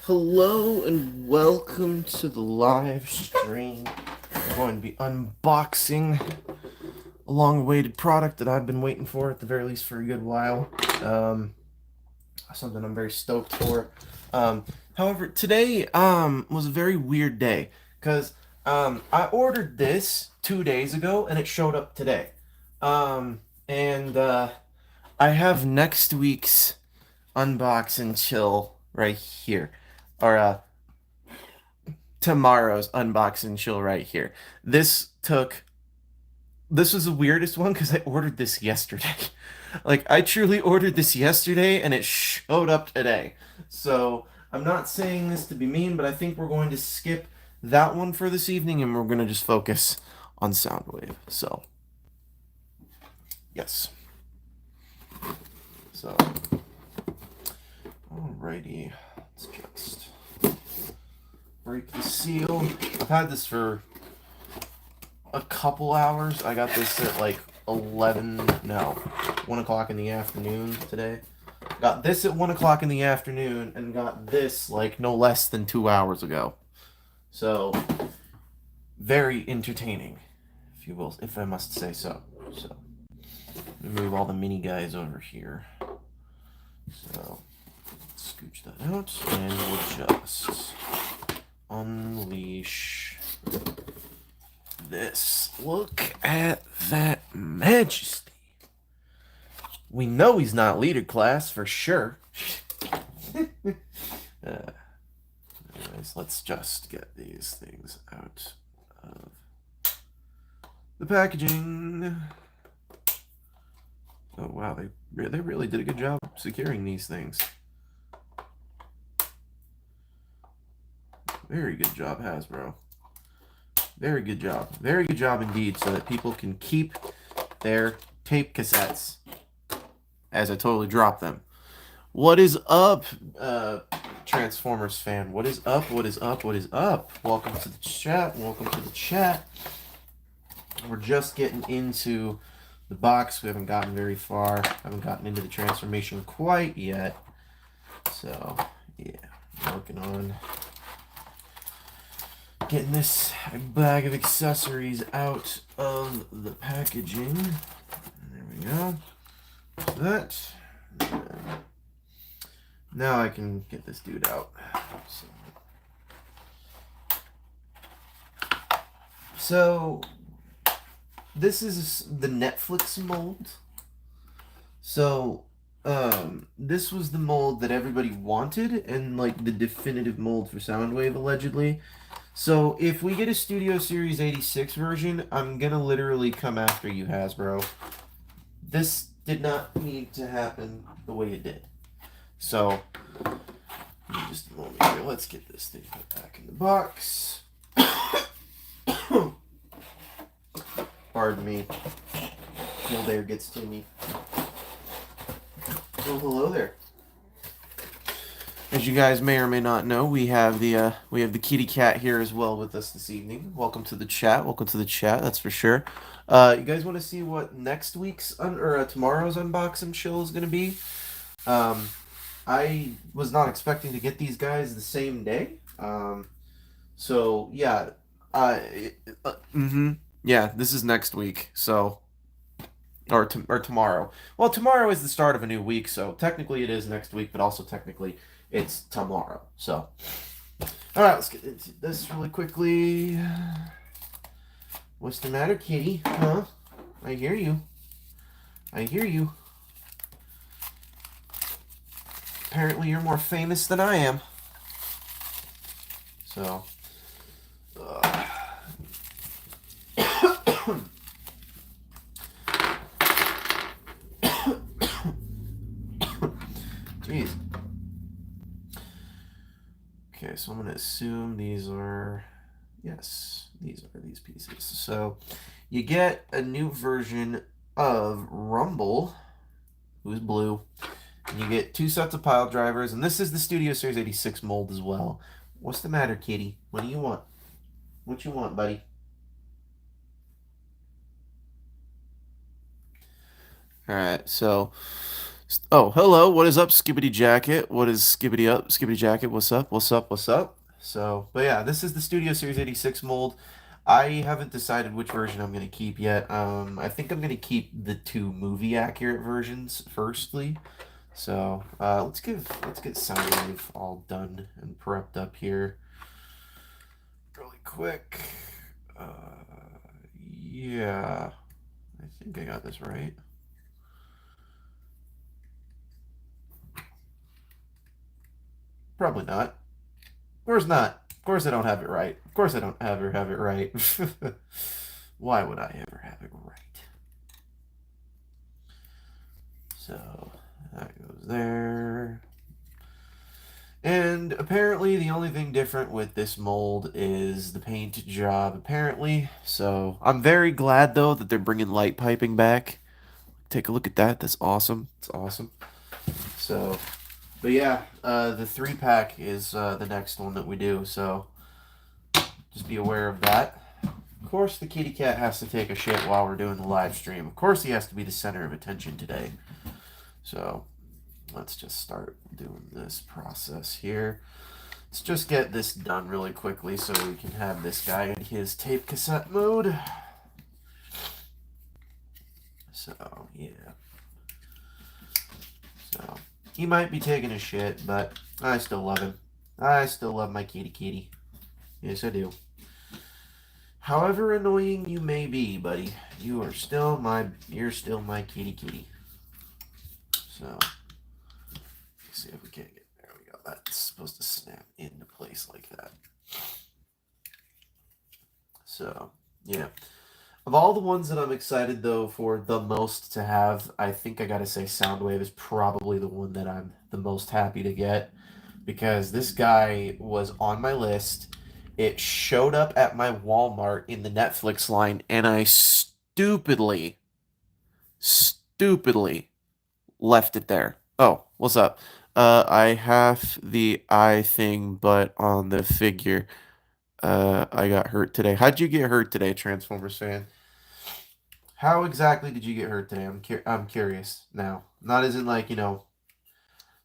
Hello and welcome to the live stream. I'm going to be unboxing a long-awaited product that I've been waiting for, at the very least, for a good while. Something I'm very stoked for. However, today was a very weird day because I ordered this 2 days ago and it showed up today. And I have next week's unbox and chill right here, or tomorrow's unbox and chill right here. This was the weirdest one because I ordered this yesterday. Like, I truly ordered this yesterday and it showed up today. So I'm not saying this to be mean, but I think we're going to skip that one for this evening and we're going to just focus on Soundwave. So yes. So alrighty, let's just break the seal. I've had this for a couple hours. I got this at like 1 o'clock in the afternoon today. Got this at 1 o'clock in the afternoon and got this like no less than 2 hours ago. So very entertaining, if you will, if I must say so. So move all the mini guys over here. So scooch that out and we'll just unleash this. Look at that majesty. We know he's not leader class for sure. Anyways, let's just get these things out of the packaging. Oh wow, they really did a good job securing these things. Very good job, Hasbro. Very good job. Very good job indeed, so that people can keep their tape cassettes as I totally drop them. What is up, Transformers fan? What is up? What is up? What is up? Welcome to the chat. Welcome to the chat. We're just getting into the box. We haven't gotten very far. Haven't gotten into the transformation quite yet. So, yeah, working on getting this bag of accessories out of the packaging. There we go. That. Now I can get this dude out. So this is the Netflix mold. So this was the mold that everybody wanted and like the definitive mold for Soundwave allegedly. So if we get a Studio Series 86 version, I'm gonna literally come after you, Hasbro. This did not need to happen the way it did. So, just a moment here. Let's get this thing put back in the box. Pardon me. Cold air gets to me. Oh, hello there. As you guys may or may not know, we have the kitty cat here as well with us this evening. Welcome to the chat. Welcome to the chat. That's for sure. You guys want to see what next week's tomorrow's unbox and chill is going to be? I was not expecting to get these guys the same day. So yeah, yeah, this is next week. So or tomorrow. Well, tomorrow is the start of a new week, so technically it is next week, but also technically it's tomorrow. So, all right, let's get into this really quickly. What's the matter, kitty? Huh? I hear you. I hear you. Apparently you're more famous than I am. So, jeez. Okay, so I'm going to assume these are, yes, these are these pieces. So you get a new version of Rumble, who's blue, and you get 2 sets of pile drivers, and this is the Studio Series 86 mold as well. What's the matter, kitty? What do you want? What you want, buddy? Alright, so Oh, hello. What is up, Skibbity Jacket? What is Skibbity up? Skibbity Jacket, what's up? What's up? What's up? So, but yeah, this is the Studio Series 86 mold. I haven't decided which version I'm going to keep yet. I think I'm going to keep the two movie accurate versions firstly. So, let's get Soundwave all done and prepped up here really quick. Yeah, I think I got this right. Probably not. Of course not. Of course I don't have it right. Of course I don't ever have it right. Why would I ever have it right? So that goes there. And apparently the only thing different with this mold is the paint job, apparently. So I'm very glad, though, that they're bringing light piping back. Take a look at that. That's awesome. It's awesome. So, but yeah, the 3-pack is the next one that we do. So just be aware of that. Of course, the kitty cat has to take a shit while we're doing the live stream. Of course, he has to be the center of attention today. So let's just start doing this process here. Let's just get this done really quickly so we can have this guy in his tape cassette mode. So, yeah. So, he might be taking a shit, but I still love him. I still love my kitty. Yes, I do. However annoying you may be, buddy, you're still my kitty. So, let's see if we can't get, there we go. That's supposed to snap into place like that. So, yeah. Of all the ones that I'm excited, though, for the most to have, I think I gotta say Soundwave is probably the one that I'm the most happy to get, because this guy was on my list. It showed up at my Walmart in the Netflix line, and I stupidly left it there. Oh, what's up? I have the eye thing, but on the figure, I got hurt today. How'd you get hurt today, Transformers fan? How exactly did you get hurt today? I'm curious now. Not as in like, not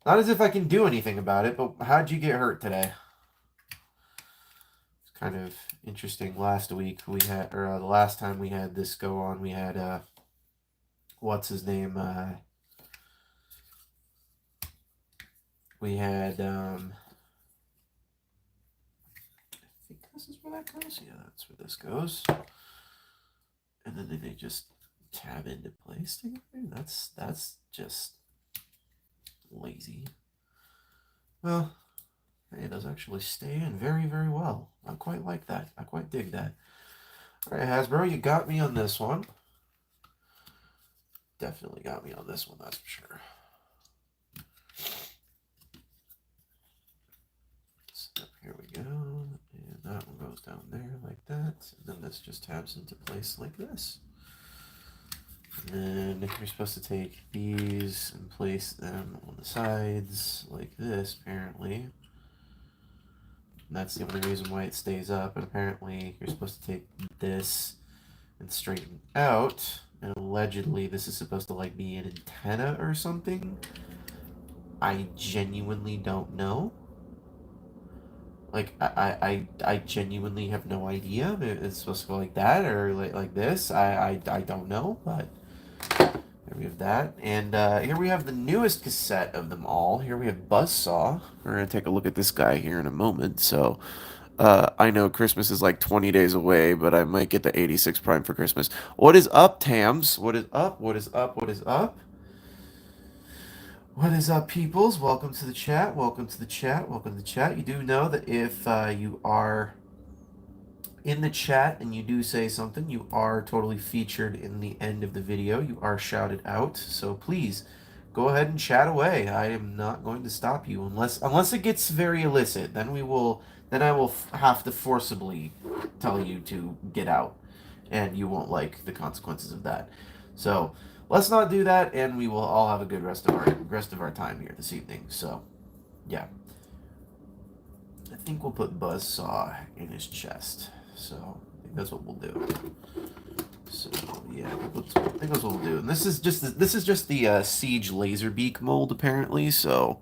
as if I can do anything about it, but how'd you get hurt today? It's kind of interesting. Last week we had, or the last time we had this go on, we had, what's his name? We had, I think this is where that goes. Yeah, that's where this goes. And then they just tab into place together. That's just lazy. Well, it does actually stay in very, very well. I quite like that. I quite dig that. All right, Hasbro, you got me on this one. Definitely got me on this one, that's for sure. So here we go. And that one goes down there like that. And then this just tabs into place like this. And then you're supposed to take these and place them on the sides like this, apparently. And that's the only reason why it stays up. And apparently you're supposed to take this and straighten out. And allegedly this is supposed to like be an antenna or something. I genuinely don't know. Like I genuinely have no idea if it's supposed to go like that or like this. I don't know, but here we have that. And here we have the newest cassette of them all. Here we have Buzzsaw. We're going to take a look at this guy here in a moment. So, I know Christmas is like 20 days away, but I might get the 86 Prime for Christmas. What is up, Tams? What is up? What is up? What is up? What is up, peoples? Welcome to the chat. Welcome to the chat. Welcome to the chat. You do know that if you are in the chat and you do say something, you are totally featured in the end of the video. You are shouted out. So please go ahead and chat away. I am not going to stop you unless it gets very illicit. Then I will have to forcibly tell you to get out, and you won't like the consequences of that. So let's not do that, and we will all have a good rest of our time here this evening. So yeah, I think we'll put Buzzsaw in his chest. So I think that's what we'll do. So yeah, I think that's what we'll do. And this is just the Siege Laserbeak mold apparently. So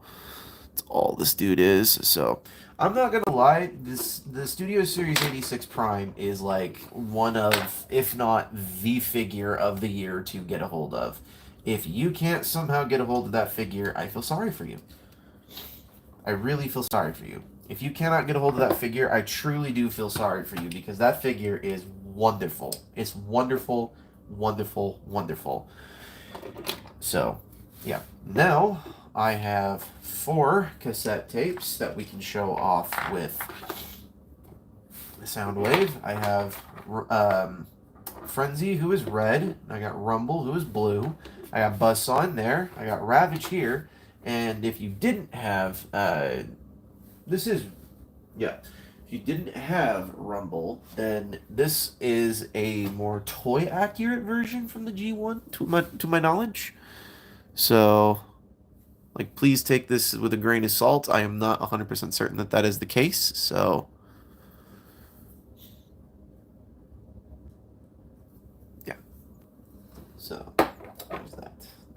that's all this dude is. So I'm not gonna lie, the Studio Series 86 Prime is like one of, if not the figure of the year to get a hold of. If you can't somehow get a hold of that figure, I feel sorry for you. I really feel sorry for you. If you cannot get a hold of that figure, I truly do feel sorry for you because that figure is wonderful. It's wonderful, wonderful, wonderful. So, yeah. Now, I have 4 cassette tapes that we can show off with the Soundwave. I have Frenzy, who is red. I got Rumble, who is blue. I got Buzzsaw in there. I got Ravage here. And if you didn't have, this is, yeah. If you didn't have Rumble, then this is a more toy accurate version from the G1 to my knowledge. So, like, please take this with a grain of salt. I am not 100% certain that that is the case. So, yeah. So, there's that.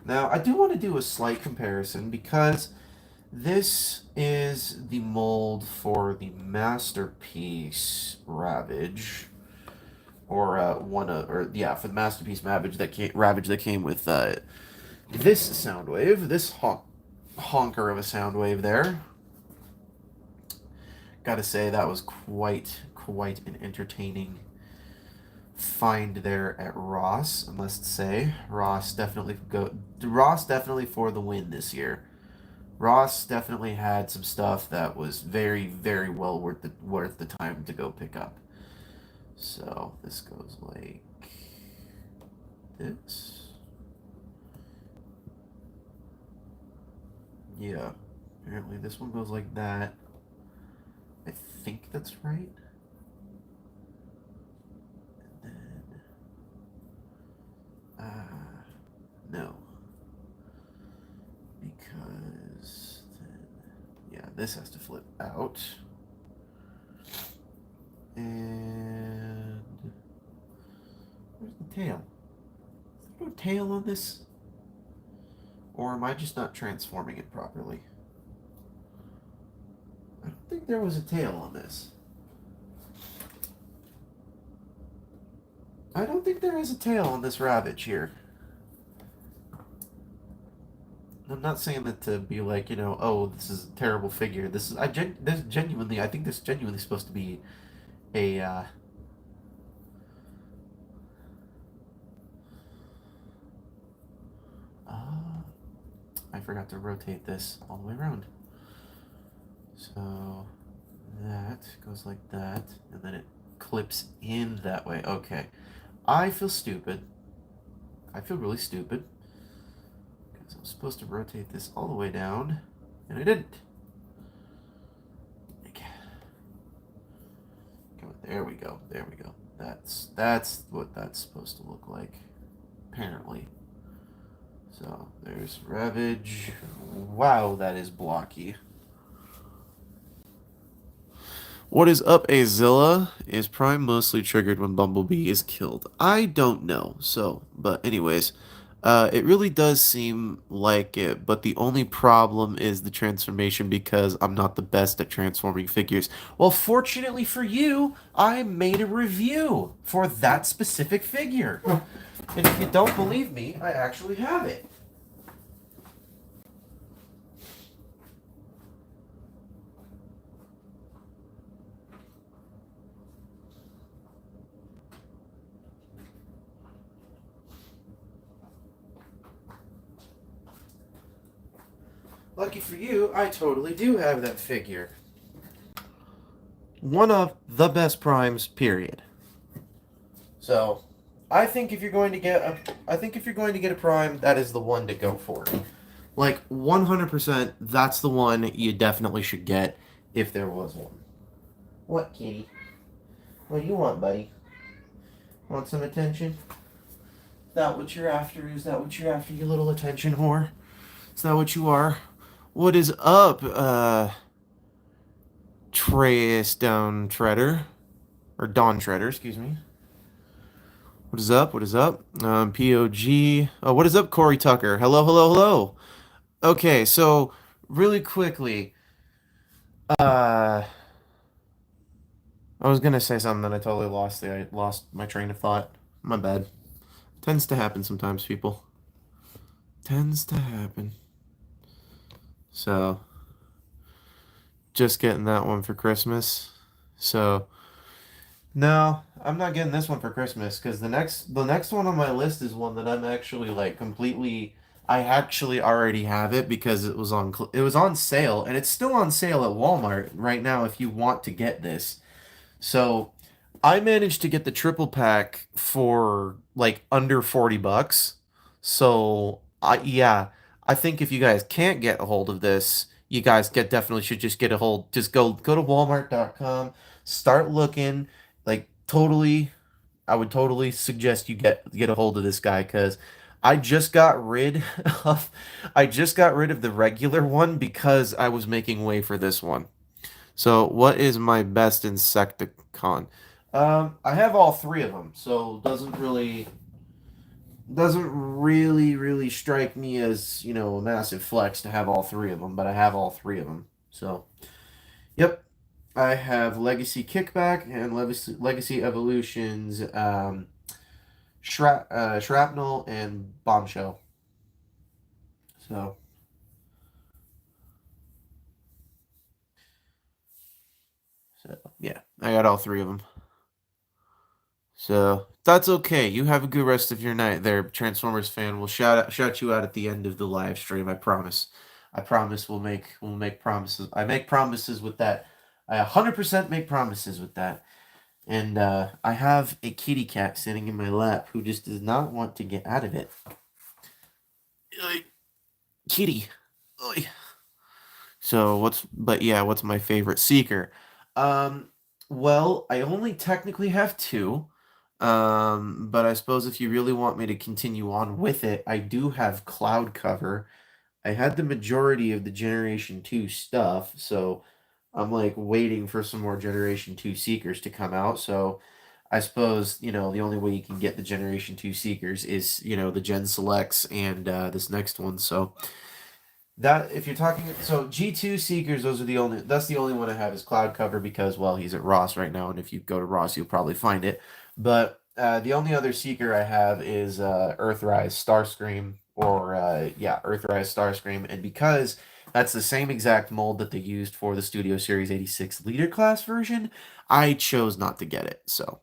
Now, I do want to do a slight comparison because this is the mold for the Masterpiece Ravage, or for the Masterpiece Ravage that came with this Soundwave, this honker of a Soundwave there. Gotta say that was quite an entertaining find there at Ross. I must say, Ross definitely for the win this year. Ross definitely had some stuff that was very, very well worth the time to go pick up. So this goes like this. Yeah, apparently this one goes like that. I think that's right. And then, no. Because then, yeah, this has to flip out. And where's the tail? Is there no tail on this? Or am I just not transforming it properly? I don't think there was a tail on this. I don't think there is a tail on this Ravage here. I'm not saying that to be like, oh, this is a terrible figure. This is I think this genuinely supposed to be a I forgot to rotate this all the way around. So that goes like that, and then it clips in that way. Okay. I feel stupid. I feel really stupid. Because I'm supposed to rotate this all the way down, and I didn't. There we go. There we go. That's what that's supposed to look like, apparently. So there's Ravage. Wow, that is blocky. What is up, Azilla? Is Prime mostly triggered when Bumblebee is killed? I don't know. So, but anyways, it really does seem like it, but the only problem is the transformation because I'm not the best at transforming figures. Well, fortunately for you, I made a review for that specific figure. And if you don't believe me, I actually have it. Lucky for you, I totally do have that figure. One of the best primes, period. So, I think if you're going to get a prime, that is the one to go for. Like 100%, that's the one you definitely should get if there was one. What, kitty? What do you want, buddy? Want some attention? Is that what you're after? Is that what you're after, you little attention whore? Is that what you are? What is up, Treyus Down Treader? Or Dawn Treader, excuse me. What is up? What is up? POG. Oh, what is up, Corey Tucker? Hello, hello, hello. Okay, so really quickly, uh, I was gonna say something that I totally lost. I lost my train of thought. My bad. Tends to happen sometimes, people. Tends to happen. So, just getting that one for Christmas. So, no, I'm not getting this one for Christmas because the next one on my list is one that I'm actually like completely. I actually already have it because it was on sale and it's still on sale at Walmart right now if you want to get this. So I managed to get the triple pack for like under $40. So I think if you guys can't get a hold of this, you guys get definitely should just get a hold. Just go to Walmart.com, start looking. Like totally, I would totally suggest you get a hold of this guy because I just got rid of I just got rid of the regular one because I was making way for this one. So, what is my best Insecticon? I have all three of them, so doesn't really strike me as a massive flex to have all three of them, but I have all three of them. So, yep, I have Legacy Kickback and Legacy Evolutions, Shrapnel and Bombshell. So, yeah, I got all three of them. So that's okay. You have a good rest of your night there, Transformers fan. We'll shout you out at the end of the live stream. I promise. I promise we'll make promises. I make promises with that. I 100% make promises with that. And I have a kitty cat sitting in my lap who just does not want to get out of it. Oi, kitty. Oi. So what's my favorite seeker? Um, well, I only technically have two. But I suppose if you really want me to continue on with it, I do have cloud cover. I had the majority of the Generation 2 stuff, so I'm like waiting for some more Generation 2 Seekers to come out. So I suppose, the only way you can get the Generation 2 Seekers is, the Gen Selects and this next one. So that if you're talking so G2 Seekers, that's the only one I have is cloud cover because well he's at Ross right now and if you go to Ross you'll probably find it. But the only other Seeker I have is Earthrise Starscream or Earthrise Starscream and because that's the same exact mold that they used for the Studio Series 86 Leader Class version, I chose not to get it. So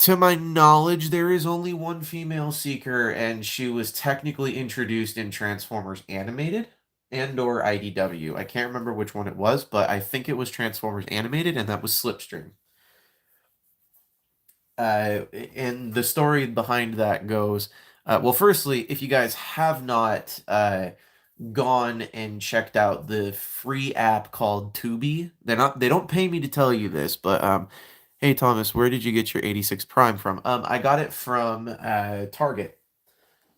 to my knowledge, there is only one female seeker, and she was technically introduced in Transformers Animated and or IDW. I can't remember which one it was, but I think it was Transformers Animated, and that was Slipstream. And the story behind that goes, well, firstly, if you guys have not gone and checked out the free app called Tubi, they don't pay me to tell you this, but hey Thomas, where did you get your 86 Prime from? I got it from Target.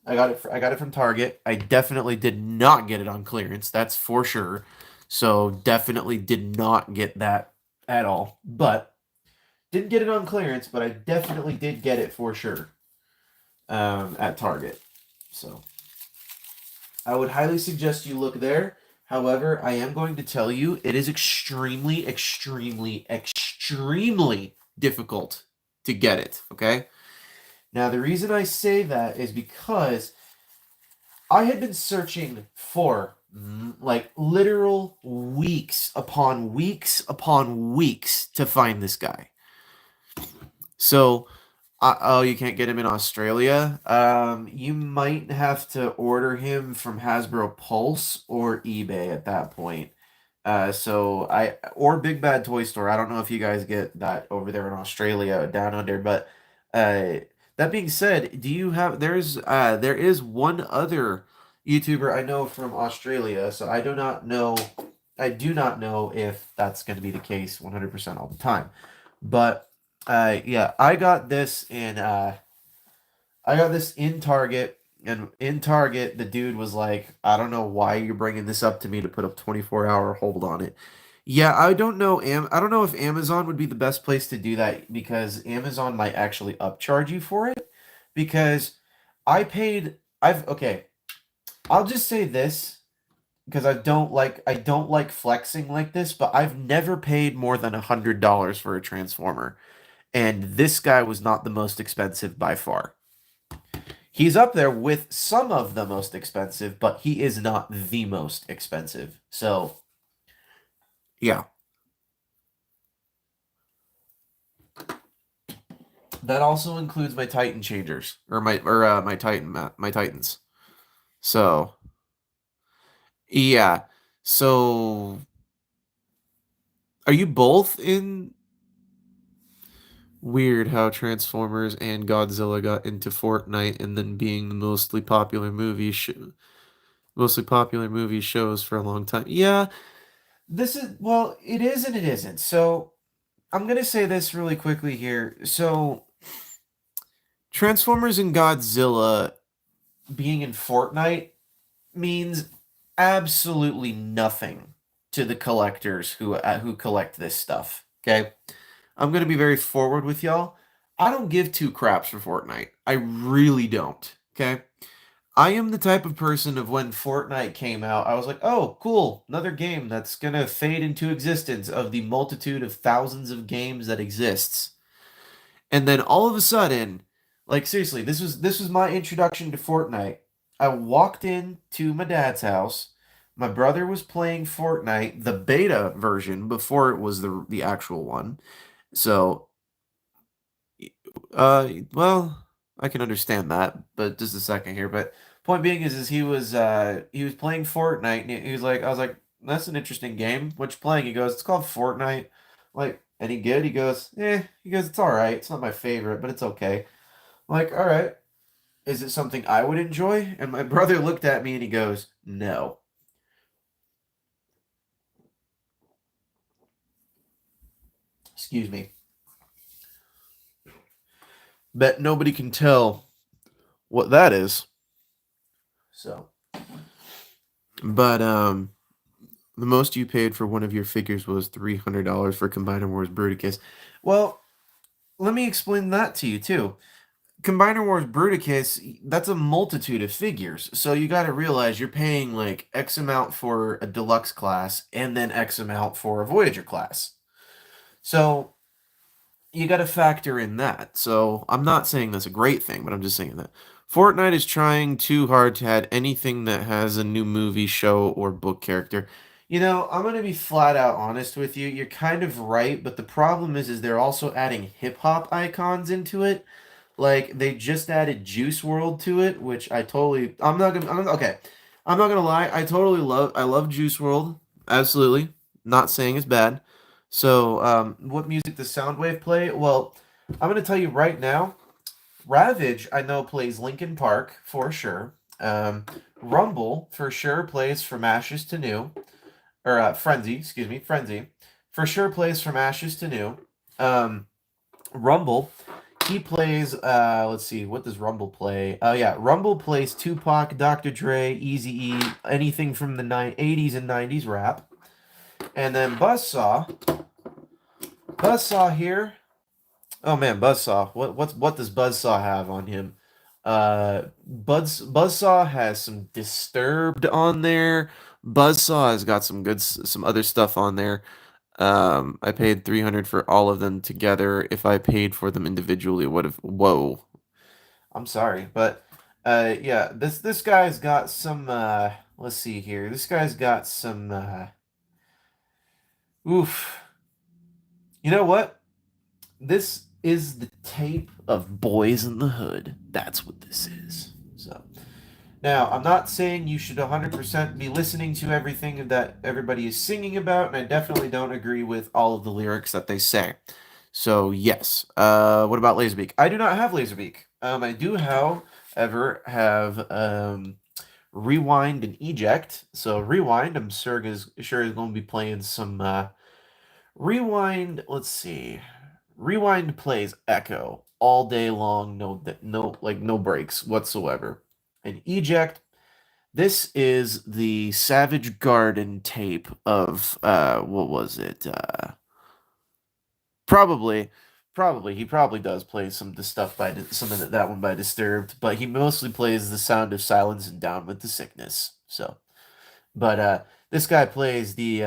I got it from Target. I definitely did not get it on clearance. That's for sure. So definitely did not get that at all. But didn't get it on clearance, but I definitely did get it for sure at Target. So I would highly suggest you look there. However, I am going to tell you it is extremely, extremely, extremely difficult to get it. Okay. Now, the reason I say that is because I had been searching for like literal weeks upon weeks upon weeks to find this guy. So, oh, you can't get him in Australia. You might have to order him from Hasbro Pulse or eBay at that point. Or Big Bad Toy Store. I don't know if you guys get that over there in Australia down under, but uh, that being said, do you have there is one other YouTuber I know from Australia, so I do not know if that's going to be the case 100% all the time. But yeah, I got this in Target, and in Target, the dude was like, "I don't know why you're bringing this up to me to put a 24-hour hold on it." Yeah, I don't know. I don't know if Amazon would be the best place to do that because Amazon might actually upcharge you for it. Because I paid. I've okay. I'll just say this because I don't like flexing like this, but I've never paid more than $100 for a Transformer, and this guy was not the most expensive by far. He's up there with some of the most expensive, but he is not the most expensive. So yeah, that also includes my Titan changers or my my Titans. So yeah, so are you both in? Weird how Transformers and Godzilla got into Fortnite and then being the mostly popular movie shows for a long time. Yeah, this is well, it is and it isn't. So I'm gonna say this really quickly here. So Transformers and Godzilla being in Fortnite means absolutely nothing to the collectors who collect this stuff. Okay, I'm gonna be very forward with y'all. I don't give two craps for Fortnite. I really don't. Okay. I am the type of person of when Fortnite came out, I was like, oh, cool, another game that's gonna fade into existence of the multitude of thousands of games that exists. And then all of a sudden, like seriously, this was my introduction to Fortnite. I walked in to my dad's house. My brother was playing Fortnite, the beta version before it was the actual one. So well, I can understand that, but just a second here. But point being is he was playing Fortnite, and he was like, I was like, that's an interesting game. What you playing? He goes, it's called Fortnite. Like, any good? He goes, He goes, it's all right. It's not my favorite, but it's okay. I'm like, all right. Is it something I would enjoy? And my brother looked at me and he goes, no. Excuse me. Bet nobody can tell what that is. So, but the most you paid for one of your figures was $300 for Combiner Wars Bruticus. Well, let me explain that to you too. Combiner Wars Bruticus, that's a multitude of figures. So you got to realize you're paying like X amount for a deluxe class and then X amount for a Voyager class. So you got to factor in that. So I'm not saying that's a great thing, but I'm just saying that Fortnite is trying too hard to add anything that has a new movie, show, or book character. I'm gonna be flat out honest with you. You're kind of right, but the problem is they're also adding hip hop icons into it. Like they just added Juice World to it, which I totally. Okay. I'm not gonna lie. I love Juice World. Absolutely. Not saying it's bad. So, what music does Soundwave play? Well, I'm gonna tell you right now. Ravage, I know plays Linkin Park for sure. Rumble for sure plays From Ashes to New, or Frenzy, excuse me, Frenzy, for sure plays From Ashes to New. Rumble, he plays. Let's see, what does Rumble play? Oh yeah, Rumble plays Tupac, Dr. Dre, Eazy-E, anything from the 80s and 90s rap. And then Buzzsaw here. Oh man, Buzzsaw. What does Buzzsaw have on him? Buzzsaw has some Disturbed on there. Buzzsaw has got some other stuff on there. I paid 300 for all of them together. If I paid for them individually, it would have whoa. I'm sorry, but yeah, this guy's got some let's see here. This guy's got some oof. You know what? This is the tape of Boys in the Hood. That's what this is. So, now, I'm not saying you should 100% be listening to everything that everybody is singing about, and I definitely don't agree with all of the lyrics that they say. So, yes. What about Laserbeak? I do not have Laserbeak. I do, however, have Rewind and Eject. So, Rewind, I'm sure is going to be playing some Rewind. Let's see. Rewind plays Echo all day long, no breaks whatsoever. And Eject, This is the Savage Garden tape of what was it? Probably, probably he probably does play some of the stuff by some of that one by Disturbed, but he mostly plays The Sound of Silence and Down with the Sickness. So, but this guy plays the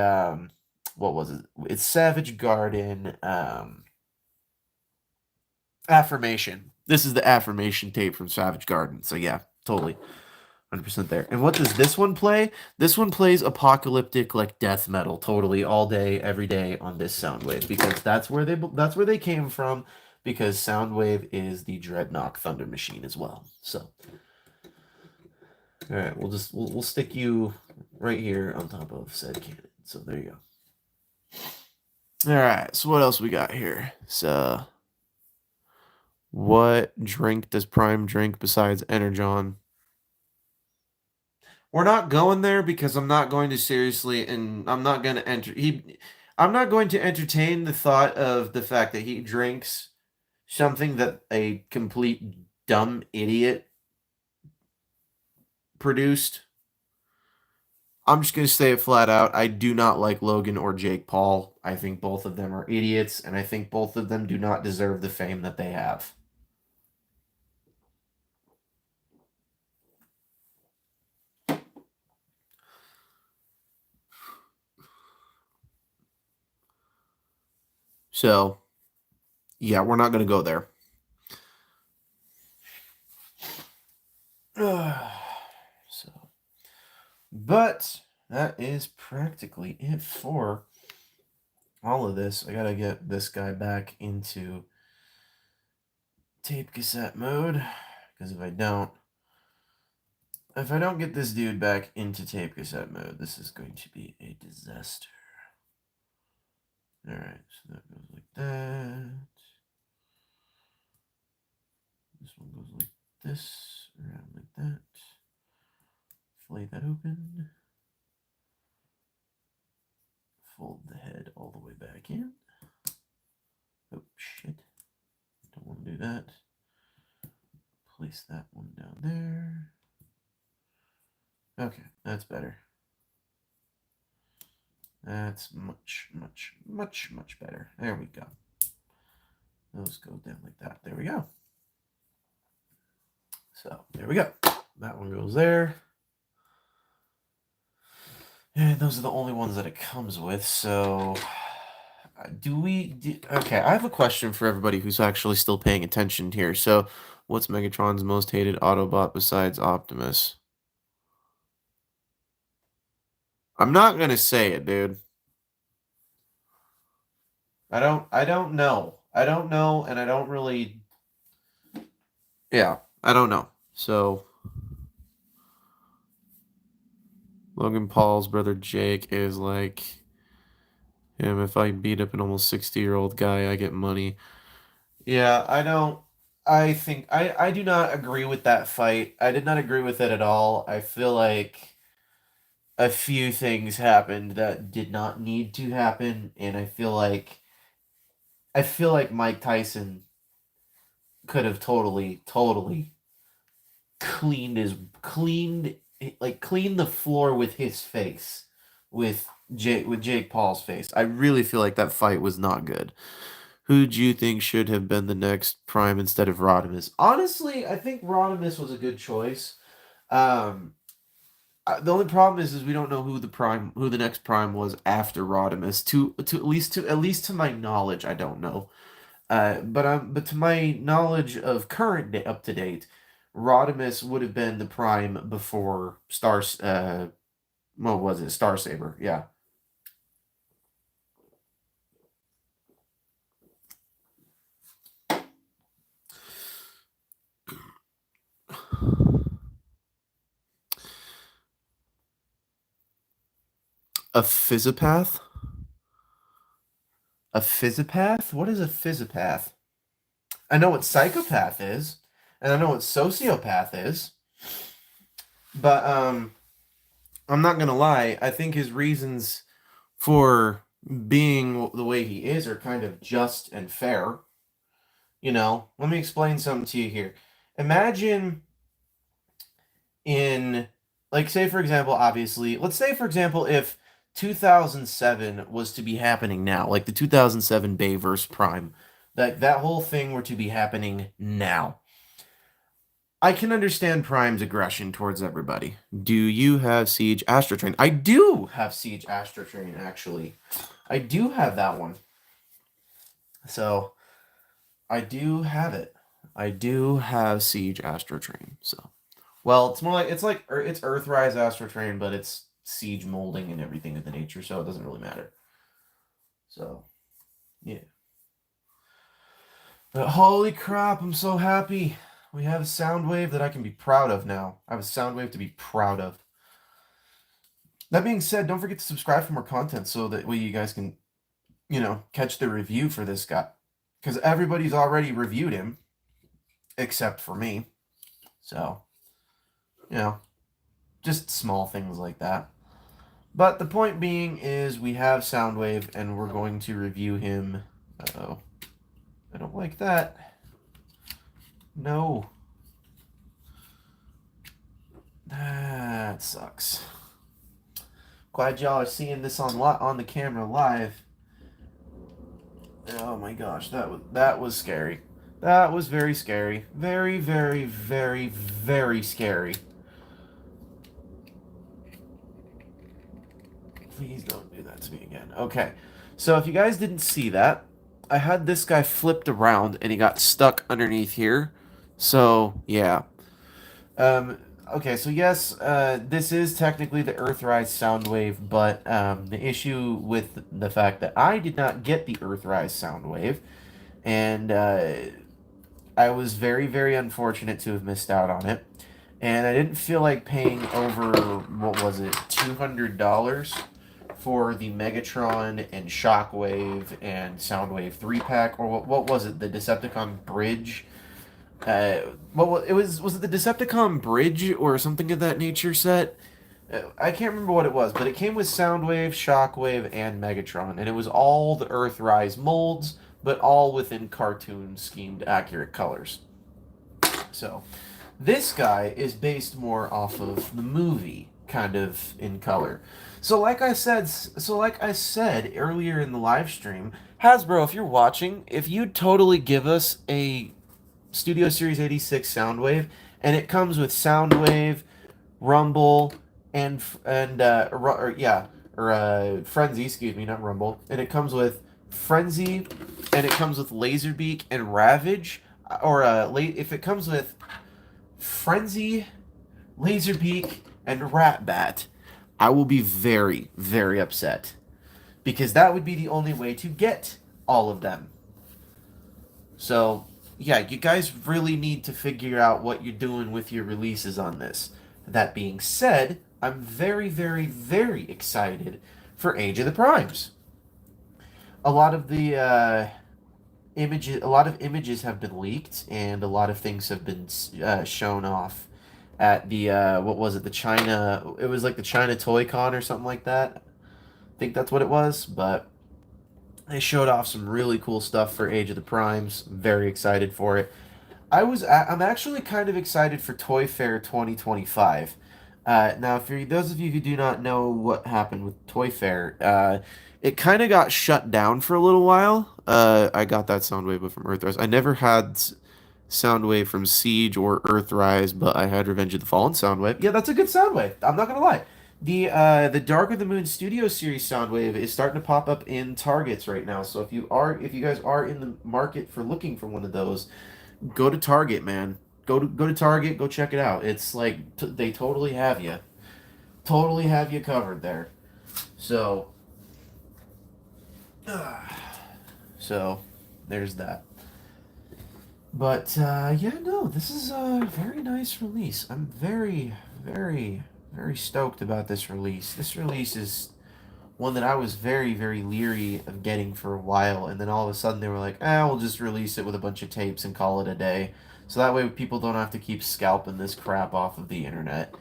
what was it? It's Savage Garden Affirmation. This is the Affirmation tape from Savage Garden. So yeah, totally 100% there. And what does this one play? This one plays apocalyptic like death metal totally all day every day on this Soundwave because that's where they came from because Soundwave is the Dreadnought Thunder Machine as well. So all right, we'll stick you right here on top of said cannon. So there you go. All right, so what else we got here? So what drink does Prime drink besides Energon? We're not going there because I'm not going to seriously and I'm not going to I'm not going to entertain the thought of the fact that he drinks something that a complete dumb idiot produced. I'm just going to say it flat out. I do not like Logan or Jake Paul. I think both of them are idiots and I think both of them do not deserve the fame that they have. So, yeah, we're not going to go there. So, but that is practically it for all of this. I gotta get this guy back into tape cassette mode because if I don't get this dude back into tape cassette mode, this is going to be a disaster. All right, so that goes like that. This one goes like this, around like that. Flay that open. Fold the head all the way back in. Oh, shit. Don't want to do that. Place that one down there. Okay, that's better. That's much, much, much, much better. There we go. Those go down like that. There we go. So, there we go. That one goes there. And those are the only ones that it comes with. So, okay, I have a question for everybody who's actually still paying attention here. So, what's Megatron's most hated Autobot besides Optimus? I'm not gonna say it, dude. I don't know. I don't know, and I don't really. Yeah, I don't know. So, Logan Paul's brother Jake is like him. If I beat up an almost 60-year-old guy, I get money. Yeah, I don't. I do not agree with that fight. I did not agree with it at all. I feel like a few things happened that did not need to happen, and I feel like Mike Tyson could have totally cleaned cleaned the floor with his face with Jake Paul's face. I really feel like that fight was not good. Who do you think should have been the next Prime instead of Rodimus? Honestly, I think Rodimus was a good choice. Um, the only problem is we don't know who the next Prime was after Rodimus. To at least to my knowledge, I don't know. But to my knowledge of current up to date, Rodimus would have been the Prime before Stars. What was it? Star Saber. Yeah. A Physipath? A Physipath? What is a Physipath? I know what Psychopath is, and I know what Sociopath is, but I'm not gonna lie. I think his reasons for being the way he is are kind of just and fair. Let me explain something to you here. Imagine in like say for example, obviously, let's say for example if 2007 was to be happening now, like the 2007 Bayverse Prime, that whole thing were to be happening now. I can understand Prime's aggression towards everybody. Do you have Siege Astrotrain? I do have Siege Astrotrain, actually. I do have that one. So, I do have it. I do have Siege Astrotrain. So, well, it's more like it's Earthrise Astrotrain, but it's Siege molding and everything of the nature, so it doesn't really matter. So, yeah. But holy crap, I'm so happy. We have a Soundwave that I can be proud of now. I have a Soundwave to be proud of. That being said, don't forget to subscribe for more content so that way you guys can, catch the review for this guy. Because everybody's already reviewed him, except for me. So, just small things like that. But the point being is we have Soundwave and we're going to review him. Uh-oh. I don't like that. No. That sucks. Glad y'all are seeing this on the camera live. Oh my gosh, that was scary. That was very scary. Very, very, very, very scary. Please don't do that to me again. Okay, so if you guys didn't see that, I had this guy flipped around and he got stuck underneath here. So, yeah. Okay, so yes, this is technically the Earthrise Soundwave, but the issue with the fact that I did not get the Earthrise Soundwave, and I was very, very unfortunate to have missed out on it, and I didn't feel like paying over, what was it, $200 for the Megatron and Shockwave and Soundwave 3-pack, or what was it, the Decepticon Bridge? Well, was it the Decepticon Bridge or something of that nature set? I can't remember what it was, but it came with Soundwave, Shockwave, and Megatron, and it was all the Earthrise molds, but all within cartoon schemed accurate colors. So, this guy is based more off of the movie, kind of in color. So like I said earlier in the live stream, Hasbro, if you're watching, if you totally give us a Studio Series 86 Soundwave, and it comes with Soundwave, Rumble, and Frenzy, excuse me, not Rumble, and it comes with Frenzy, and it comes with Laserbeak and Ravage, or if it comes with Frenzy, Laserbeak, and Ratbat, I will be very, very upset, because that would be the only way to get all of them. So, yeah, you guys really need to figure out what you're doing with your releases on this. That being said, I'm very, very, very excited for Age of the Primes. A lot of the images have been leaked, and a lot of things have been shown off at the what was it? The China. It was like the China Toy Con or something like that. I think that's what it was, but they showed off some really cool stuff for Age of the Primes. Very excited for it. I'm actually kind of excited for Toy Fair 2025. Now, for those of you who do not know what happened with Toy Fair, it kind of got shut down for a little while. I got that Soundwave from Earthrise. I never had Soundwave from Siege or Earthrise, but I had Revenge of the Fallen Soundwave. Yeah, that's a good Soundwave. I'm not gonna lie. The Dark of the Moon Studio Series Soundwave is starting to pop up in Targets right now. So if you guys are in the market for looking for one of those, go to Target, man. Go to Target. Go check it out. It's like they totally have you covered there. So there's that. But yeah, no, this is a very nice release. I'm very, very, very stoked about this release. This release is one that I was very, very leery of getting for a while, and then all of a sudden they were like, we'll just release it with a bunch of tapes and call it a day. So that way people don't have to keep scalping this crap off of the internet.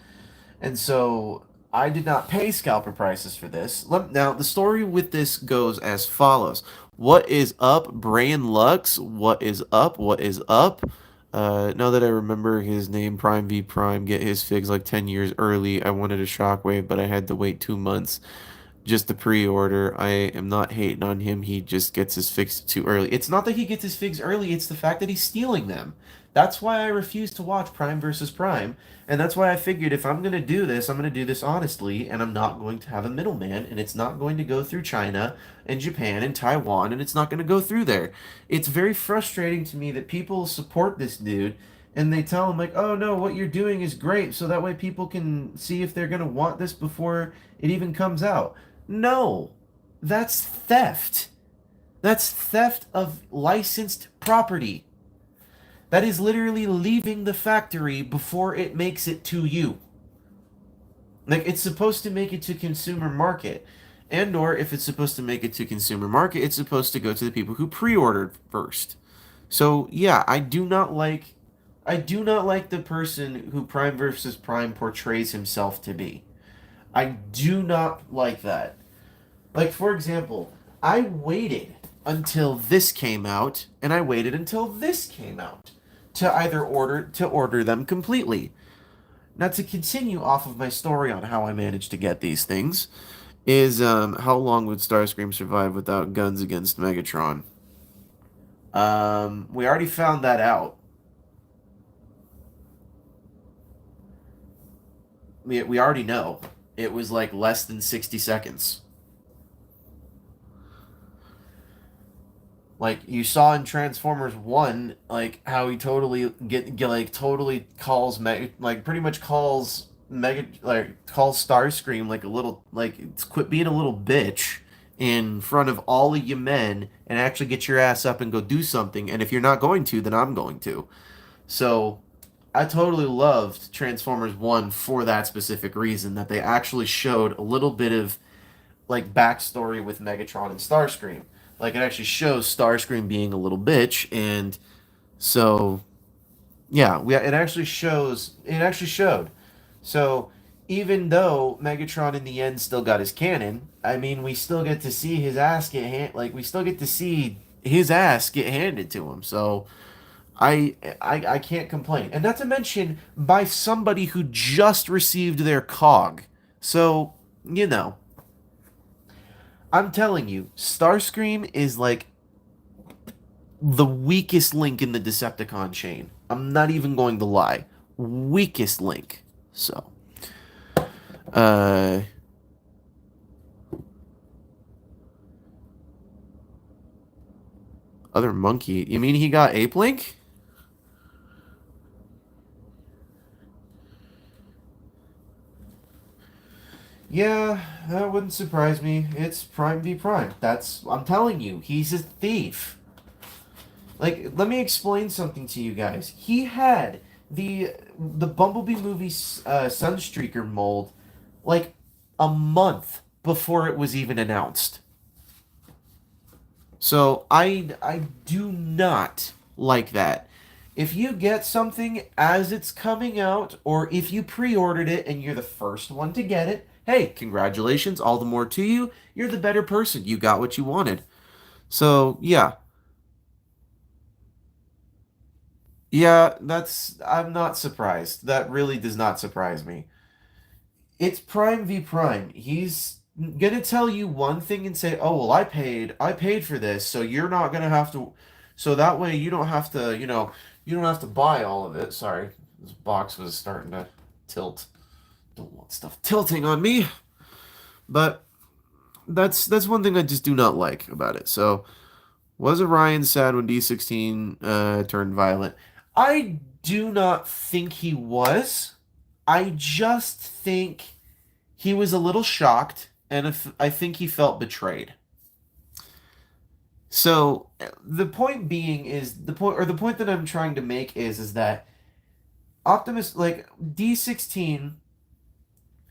And so I did not pay scalper prices for this. Now, the story with this goes as follows. What is up, Brain Lux? What is up? What is up? Now that I remember his name, Prime v Prime, get his figs like 10 years early. I wanted a Shockwave, but I had to wait 2 months just to pre-order. I am not hating on him. He just gets his figs too early. It's not that he gets his figs early, it's the fact that he's stealing them. That's why I refuse to watch Prime versus Prime, and that's why I figured if I'm going to do this, I'm going to do this honestly, and I'm not going to have a middleman, and it's not going to go through China and Japan and Taiwan, and it's not going to go through there. It's very frustrating to me that people support this dude and they tell him like, "Oh no, what you're doing is great," so that way people can see if they're going to want this before it even comes out. No, that's theft. That's theft of licensed property. That is literally leaving the factory before it makes it to you. Like, it's supposed to make it to consumer market. And or if it's supposed to make it to consumer market, it's supposed to go to the people who pre-ordered first. So, yeah, I do not like the person who Prime versus Prime portrays himself to be. I do not like that. Like, for example, I waited until this came out, and I waited until this came out to order them completely. Now, to continue off of my story on how I managed to get these things, is how long would Starscream survive without guns against Megatron? We already found that out. We already know. It was like less than 60 seconds. Like you saw in Transformers 1, like how he get like totally calls like pretty much calls Starscream like a little like quit being a little bitch in front of all of you men and actually get your ass up and go do something, and if you're not going to, then I'm going to. So I totally loved Transformers 1 for that specific reason, that they actually showed a little bit of like backstory with Megatron and Starscream. Like it actually shows Starscream being a little bitch, and so yeah, it actually shows. It actually showed. So even though Megatron in the end still got his cannon, I mean, we still get to see his ass get we still get to see his ass get handed to him. So I can't complain, and not to mention by somebody who just received their cog. So you know. I'm telling you, Starscream is like the weakest link in the Decepticon chain. I'm not even going to lie. Weakest link. So, uh, other monkey. You mean he got Ape Link? Yeah, that wouldn't surprise me. It's Prime v Prime. I'm telling you, he's a thief. Like, let me explain something to you guys. He had the Bumblebee movie Sunstreaker mold like a month before it was even announced. So I do not like that. If you get something as it's coming out, or if you pre-ordered it and you're the first one to get it, hey, congratulations, all the more to you. You're the better person. You got what you wanted. So yeah, yeah, I'm not surprised. That really does not surprise me. It's Prime v Prime. He's gonna tell you one thing and say, "Oh, well, I paid for this, so you're not gonna have to." So that way, you don't have to, you don't have to buy all of it. Sorry, this box was starting to tilt. Don't want stuff tilting on me. But that's one thing I just do not like about it. So, was Orion sad when D16 turned violent? I do not think he was. I just think he was a little shocked, and I think he felt betrayed. So the point being is the point that I'm trying to make is that Optimus, like D16,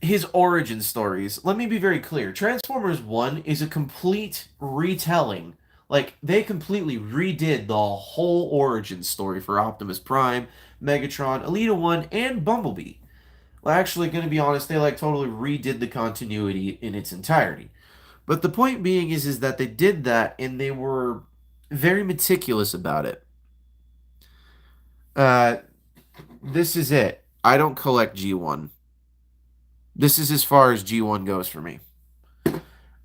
his origin stories. Let me be very clear. Transformers 1 is a complete retelling. Like they completely redid the whole origin story for Optimus Prime, Megatron, Elita 1, and Bumblebee. Well, actually, going to be honest, they like totally redid the continuity in its entirety. But the point being is that they did that and they were very meticulous about it. Uh, this is it. I don't collect G1. This is as far as G1 goes for me.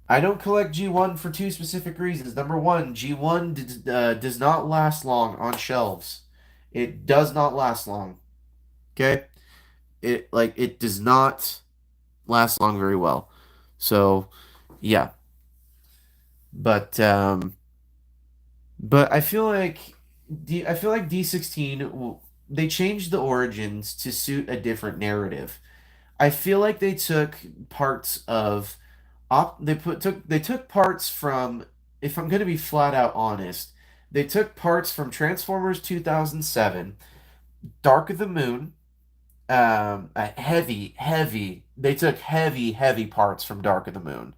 I don't collect G1 for two specific reasons. Number one, G1 does not last long on shelves. It does not last long. Okay? It does not last long very well. So, yeah. But but I feel like D16 they changed the origins to suit a different narrative. I feel like they took parts of they took parts from, if I'm going to be flat out honest, they took parts from Transformers 2007, Dark of the Moon, they took heavy parts from Dark of the Moon.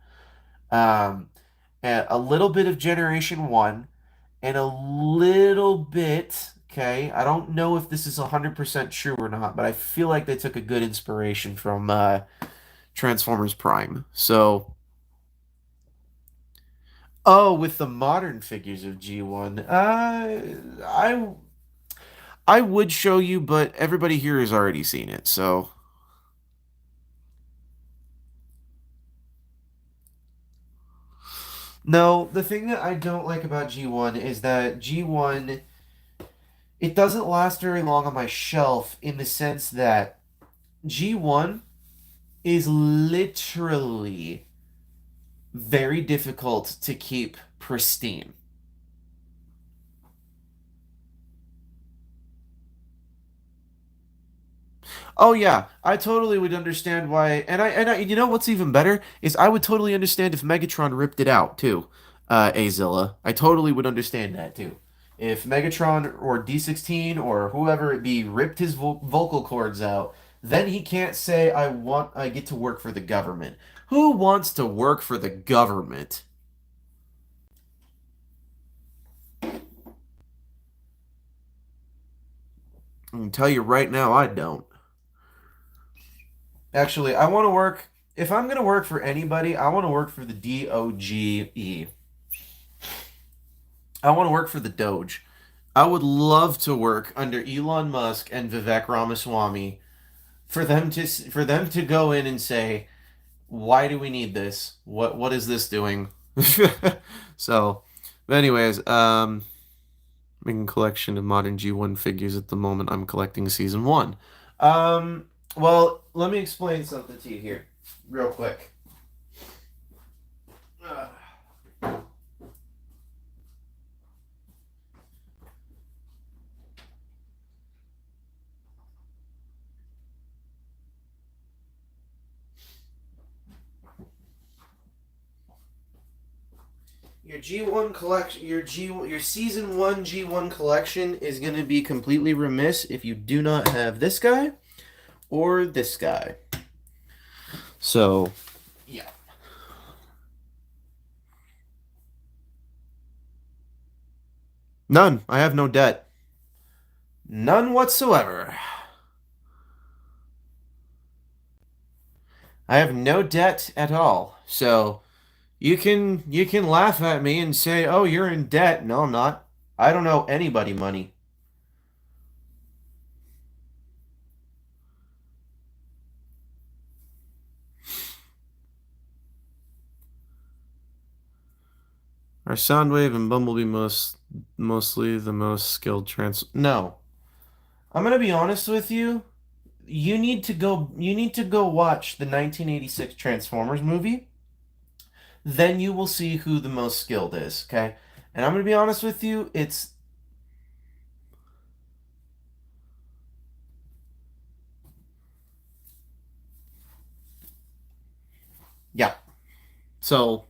Um, and a little bit of Generation 1 and a little bit, okay, I don't know if this is 100% true or not, but I feel like they took a good inspiration from Transformers Prime. So, oh, with the modern figures of G1, I would show you, but everybody here has already seen it, so no, the thing that I don't like about G1 is that G1 it doesn't last very long on my shelf in the sense that G1 is literally very difficult to keep pristine. Oh yeah, I totally would understand why, and you know what's even better is I would totally understand if Megatron ripped it out too, Azilla. I totally would understand that too. If Megatron or D16 or whoever it be ripped his vocal cords out, then he can't say I get to work for the government. Who wants to work for the government? I can tell you right now, I don't. Actually, I want to work. If I'm gonna work for anybody, I want to work for the DOGE. I want to work for the Doge. I would love to work under Elon Musk and Vivek Ramaswamy for them to go in and say, "Why do we need this? What is this doing?" So, but anyways, making a collection of modern G1 figures at the moment. I'm collecting season 1. Well, let me explain something to you here real quick. Your G1 collection, your season 1 G1 collection is going to be completely remiss if you do not have this guy or this guy. So, yeah. None. I have no debt. None whatsoever. I have no debt at all. So, you can laugh at me and say, "Oh, you're in debt." No, I'm not. I don't owe anybody money. Are Soundwave and Bumblebee mostly the most skilled trans? No. I'm gonna be honest with you. You need to go watch the 1986 Transformers movie. Then you will see who the most skilled is, okay? And I'm gonna be honest with you, it's yeah. So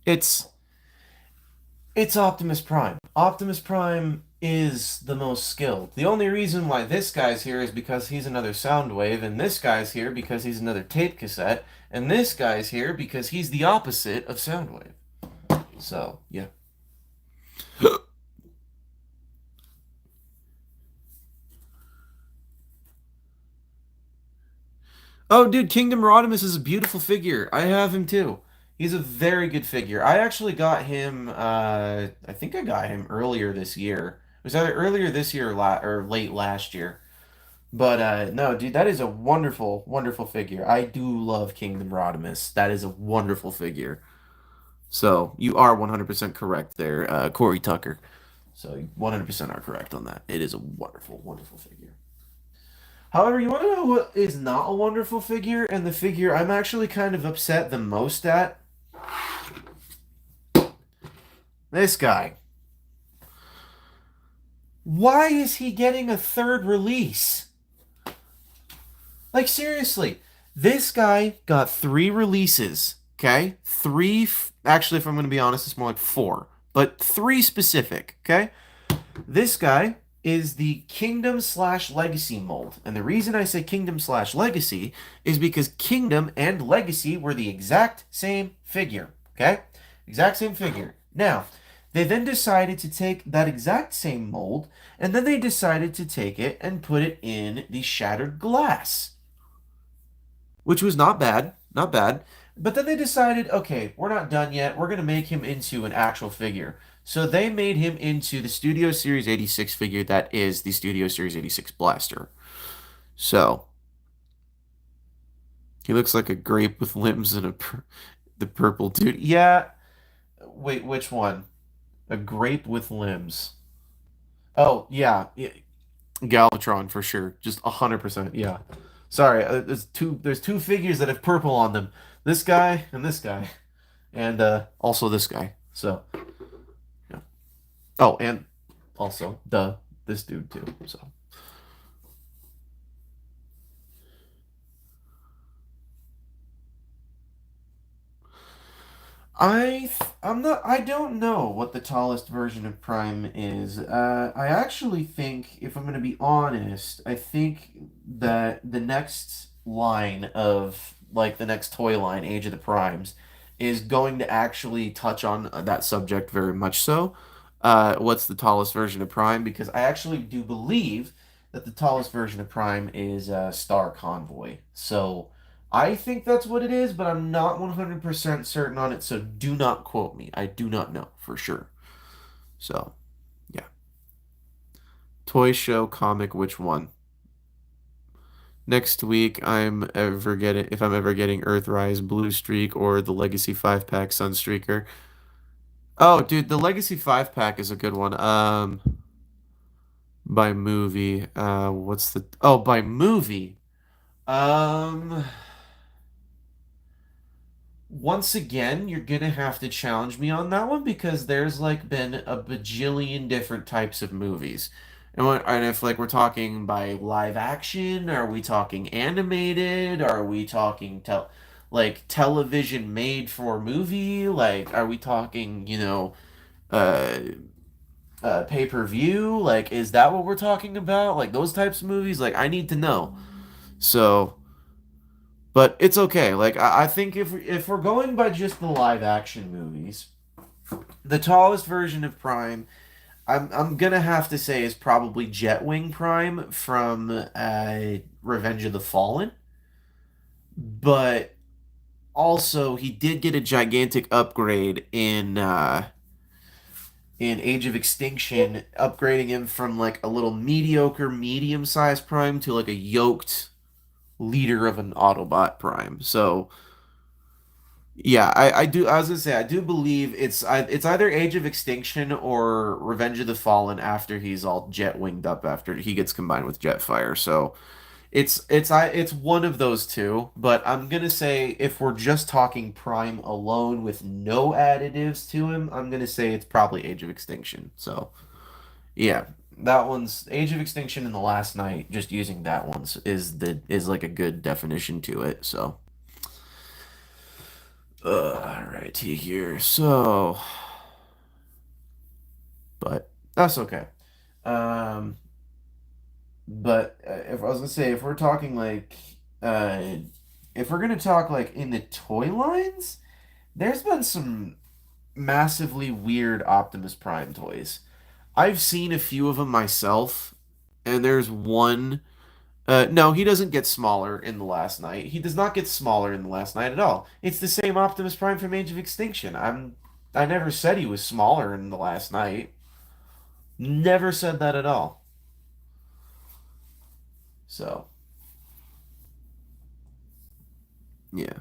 it's it's Optimus Prime. Optimus Prime is the most skilled. The only reason why this guy's here is because he's another Soundwave, and this guy's here because he's another tape cassette, and this guy's here because he's the opposite of Soundwave. So, yeah. Oh, dude, Kingdom Rodimus is a beautiful figure. I have him too. He's a very good figure. I actually got him, I think I got him earlier this year was either earlier this year or late last year. But no, dude, that is a wonderful, wonderful figure. I do love Kingdom Rodimus. That is a wonderful figure. So you are 100% correct there, Corey Tucker. So you 100% are correct on that. It is a wonderful, wonderful figure. However, you want to know what is not a wonderful figure, and the figure I'm actually kind of upset the most at? This guy. Why is he getting a third release? Like, seriously, this guy got three releases, okay? Actually, if I'm going to be honest, it's more like four, but three specific, okay? This guy is the Kingdom slash Legacy mold. And the reason I say Kingdom slash Legacy is because Kingdom and Legacy were the exact same figure, okay? Exact same figure. Now, they then decided to take that exact same mold, and then they decided to take it and put it in the Shattered Glass, which was not bad, not bad. But then they decided, okay, we're not done yet. We're going to make him into an actual figure. So they made him into the Studio Series 86 figure that is the Studio Series 86 Blaster. So he looks like a grape with limbs and the purple dude. Yeah. Wait, which one? A grape with limbs. Oh, yeah. Galvatron for sure. Just 100%. Yeah. Sorry, there's two figures that have purple on them. This guy and this guy. And also this guy. So, yeah. Oh, and also this dude too. So, I don't know what the tallest version of Prime is. I actually think, if I'm going to be honest, I think that the next line of, like, the next toy line, Age of the Primes, is going to actually touch on that subject very much so. What's the tallest version of Prime? Because I actually do believe that the tallest version of Prime is Star Convoy. So, I think that's what it is, but I'm not 100% certain on it, so do not quote me. I do not know for sure. So, yeah. Toy show comic, which one? Next week, if I'm ever getting Earthrise, Blue Streak, or the Legacy 5 pack Sunstreaker. Oh, dude, the Legacy 5 pack is a good one. By movie. By movie. Um, Once again, you're gonna have to challenge me on that one because there's like been a bajillion different types of movies. And if like we're talking by live action, are we talking animated? Are we talking like television made for movie? Like are we talking, uh pay-per-view? Like is that what we're talking about? Like those types of movies? Like I need to know. So but it's okay. Like I think if we're going by just the live action movies, the tallest version of Prime, I'm gonna have to say is probably Jetwing Prime from Revenge of the Fallen. But also he did get a gigantic upgrade in Age of Extinction, upgrading him from like a little mediocre medium-sized Prime to like a yoked leader of an Autobot Prime. So yeah, I do. I was gonna say I do believe it's either Age of Extinction or Revenge of the Fallen after he's all jet winged up after he gets combined with Jetfire. So it's one of those two. But I'm gonna say if we're just talking Prime alone with no additives to him, I'm gonna say it's probably Age of Extinction. So yeah, that one's Age of Extinction and the Last Night. Just using that one's is like a good definition to it. So. Alrighty here. So, but that's okay. Um, but if I was gonna say, if we're talking like, uh, if we're gonna talk like in the toy lines, there's been some massively weird Optimus Prime toys. I've seen a few of them myself, and there's one. No, he doesn't get smaller in the Last Night. He does not get smaller in the Last Night at all. It's the same Optimus Prime from Age of Extinction. I never said he was smaller in the Last Night. Never said that at all. So, yeah.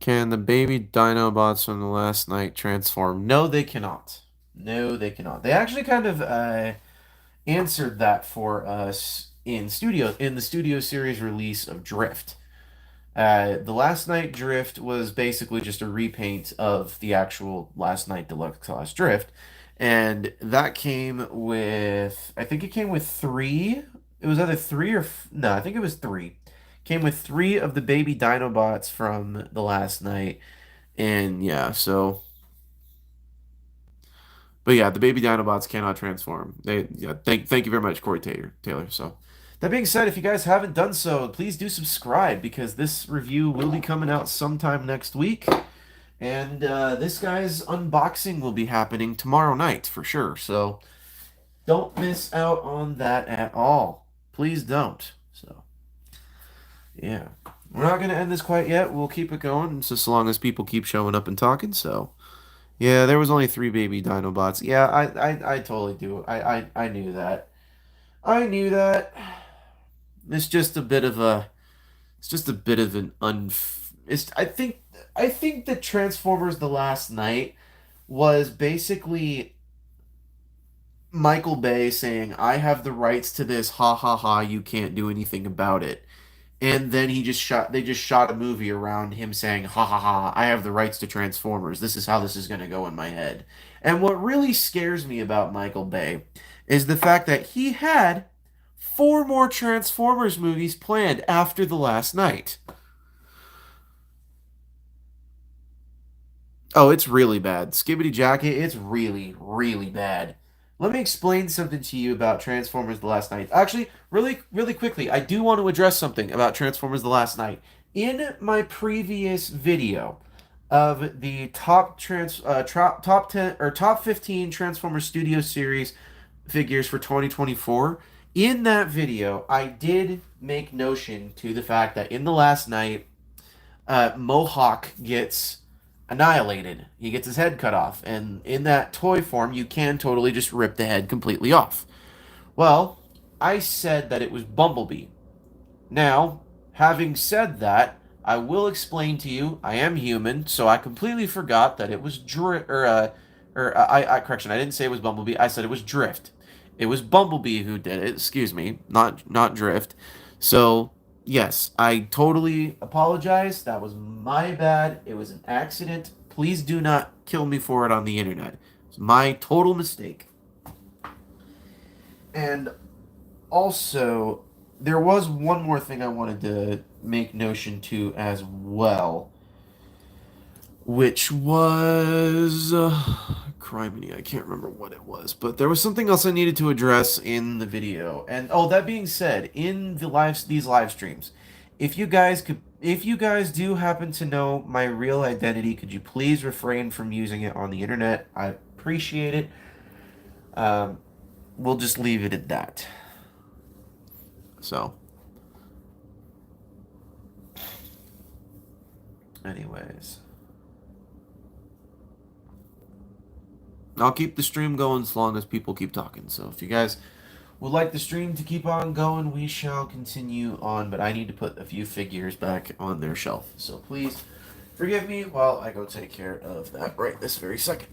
Can the baby Dinobots from the last night transform? No, they cannot. No, they cannot. They actually kind of answered that for us in the studio series release of Drift. The Last Night Drift was basically just a repaint of the actual Last Night Deluxe Class Drift, and that came with, I think it came with three. It was either three or no, I think it was three. Came with three of the baby Dinobots from the Last Night, and yeah, so. But yeah, the baby Dinobots cannot transform. They yeah, thank you very much, Corey Taylor. So that being said, if you guys haven't done so, please do subscribe because this review will be coming out sometime next week. And this guy's unboxing will be happening tomorrow night for sure. So don't miss out on that at all. Please don't. So yeah. We're not going to end this quite yet. We'll keep it going just as long as people keep showing up and talking. So yeah, there was only three baby Dinobots. Yeah, I totally do. I knew that. I knew that. It's just a bit of a. It's just a bit of an It's. I think that Transformers: The Last Night was basically Michael Bay saying, "I have the rights to this. Ha ha ha! You can't do anything about it." And then they just shot a movie around him saying, ha ha ha, I have the rights to Transformers. This is how this is going to go in my head. And what really scares me about Michael Bay is the fact that he had four more Transformers movies planned after The Last Night. Oh, it's really bad. Skibbity Jacket, it's really, really bad. Let me explain something to you about Transformers The Last Night. Actually, really quickly, I do want to address something about Transformers The Last Night. In my previous video of the top 10 or top 15 Transformers Studio Series figures for 2024, in that video, I did make notion to the fact that in The Last Night, Mohawk gets annihilated. He gets his head cut off. And in that toy form, you can totally just rip the head completely off. Well, I said that it was Bumblebee. Now, having said that, I will explain to you. I am human, so I completely forgot that it was correction. I didn't say it was Bumblebee. I said it was Drift. It was Bumblebee who did it. Excuse me, not Drift. So yes, I totally apologize. That was my bad. It was an accident. Please do not kill me for it on the internet. It's my total mistake. And also, there was one more thing I wanted to make notion to as well, which was criminy. I can't remember what it was, but there was something else I needed to address in the video. And oh, that being said, in these live streams, if you guys do happen to know my real identity, could you please refrain from using it on the internet? I appreciate it. Um, we'll just leave it at that. So, anyways, I'll keep the stream going as long as people keep talking. So, if you guys would like the stream to keep on going, we shall continue on. But I need to put a few figures back on their shelf. So, please forgive me while I go take care of that right this very second.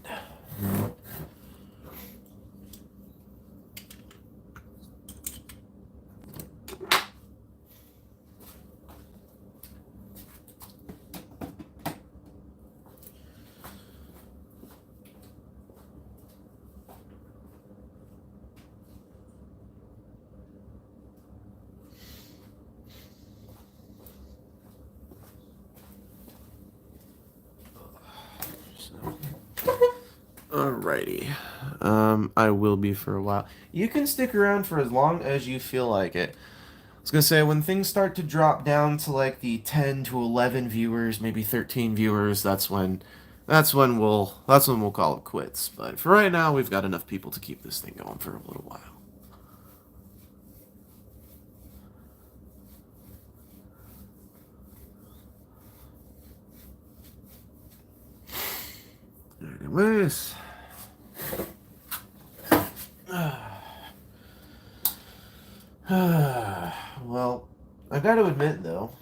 Alrighty. I will be for a while. You can stick around for as long as you feel like it. I was gonna say, when things start to drop down to like the 10 to 11 viewers, maybe 13 viewers, that's when we'll call it quits. But for right now, we've got enough people to keep this thing going for a little while. Anyways. Well, I got to admit though,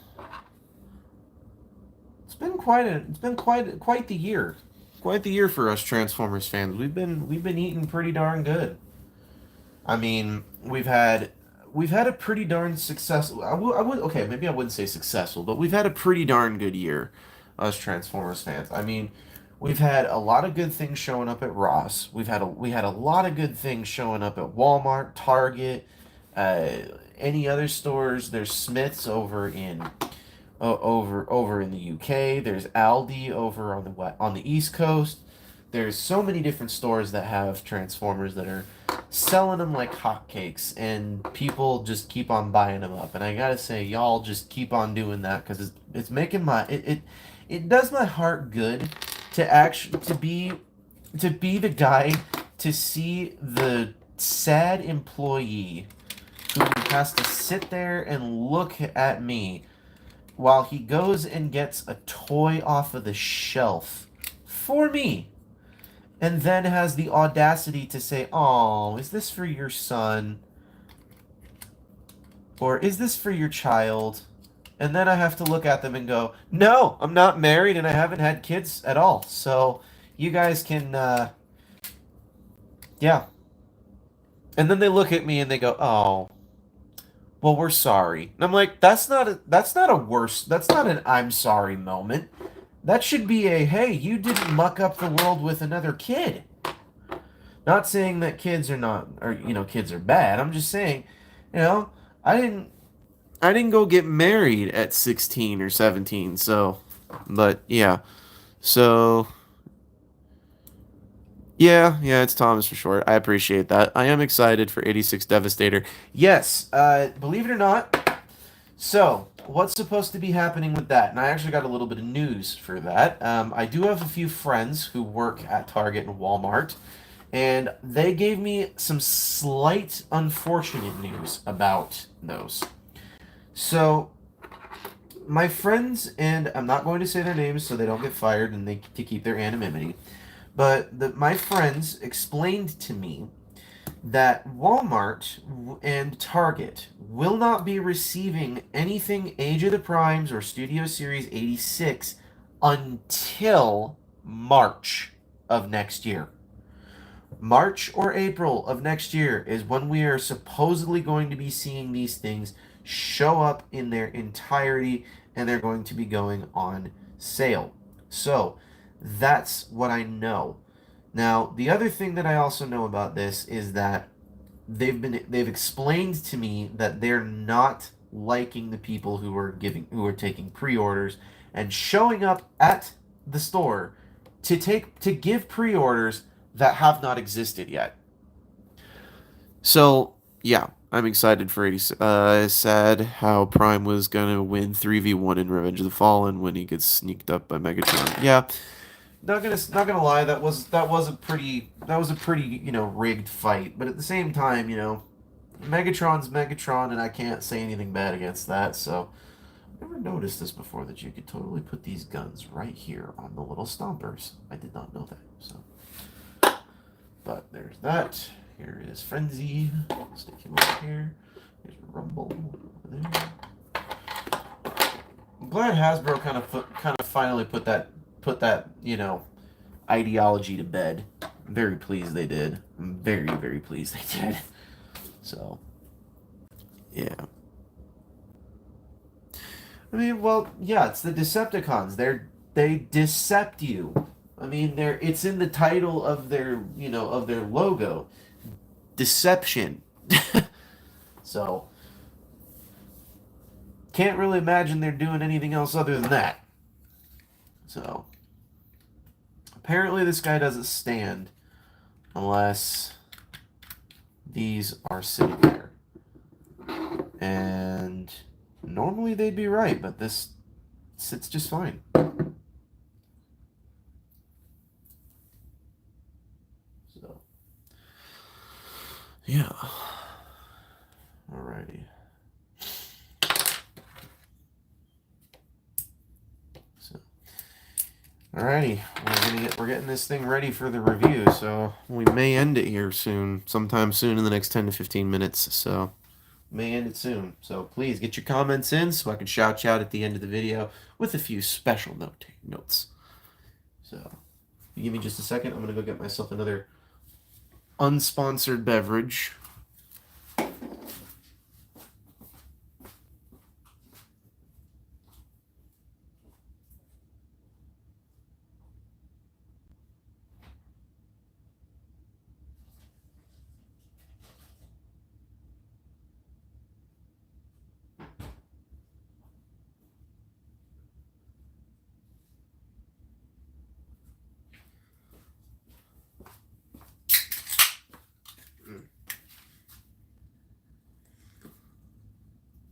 it's been quite the year. Quite the year for us Transformers fans. We've been eating pretty darn good. I mean, we've had a pretty darn successful. I would okay, maybe I wouldn't say successful, but we've had a pretty darn good year, us Transformers fans. I mean, we've had a lot of good things showing up at Ross. We had a lot of good things showing up at Walmart, Target, uh, any other stores. There's Smiths over in the UK. There's Aldi over on the East Coast. There's so many different stores that have Transformers that are selling them like hotcakes, and people just keep on buying them up. And I gotta say, y'all just keep on doing that because it's making it does my heart good to actually to be the guy to see the sad employee who has to sit there and look at me while he goes and gets a toy off of the shelf for me, and then has the audacity to say, "Oh, is this for your son? Or is this for your child?" And then I have to look at them and go, "No, I'm not married and I haven't had kids at all. So you guys can, yeah." And then they look at me and they go, "Oh, well, we're sorry." And I'm like, that's not an "I'm sorry" moment. That should be a, "Hey, you didn't muck up the world with another kid." Not saying that kids are bad. I'm just saying, you know, I didn't go get married at 16 or 17, so but yeah. So yeah, it's Thomas for short. I appreciate that. I am excited for 86 Devastator. Yes, believe it or not, so, what's supposed to be happening with that? And I actually got a little bit of news for that. I do have a few friends who work at Target and Walmart, and they gave me some slight unfortunate news about those. So, my friends, and I'm not going to say their names so they don't get fired and to keep their anonymity, but my friends explained to me that Walmart and Target will not be receiving anything Age of the Primes or Studio Series 86 until March of next year. March or April of next year is when we are supposedly going to be seeing these things show up in their entirety, and they're going to be going on sale. So that's what I know. Now, the other thing that I also know about this is that they've explained to me that they're not liking the people who are taking pre-orders and showing up at the store to give pre-orders that have not existed yet. So, yeah, I'm excited for 80. Sad how Prime was gonna win 3v1 in Revenge of the Fallen when he gets sneaked up by Megatron. Yeah, not gonna lie, that was a pretty rigged fight. But at the same time, Megatron's Megatron, and I can't say anything bad against that. So I never noticed this before, that you could totally put these guns right here on the little stompers. I did not know that. So, but there's that. Here is Frenzy. Stick him over here. Here's Rumble over there. I'm glad Hasbro kind of finally put that ideology to bed. I'm very pleased they did. I'm very, very pleased they did. So, yeah. I mean, well, yeah, it's the Decepticons. They decept you. I mean, it's in the title of their logo. Deception. So, can't really imagine they're doing anything else other than that. So, apparently this guy doesn't stand unless these are sitting there. And normally they'd be right, but this sits just fine. So, yeah. Alrighty. So, alrighty, we're getting this thing ready for the review, so we may end it here soon, sometime soon in the next 10 to 15 minutes. So may end it soon. So please get your comments in so I can shout you out at the end of the video with a few special notes. So give me just a second. I'm gonna go get myself another unsponsored beverage.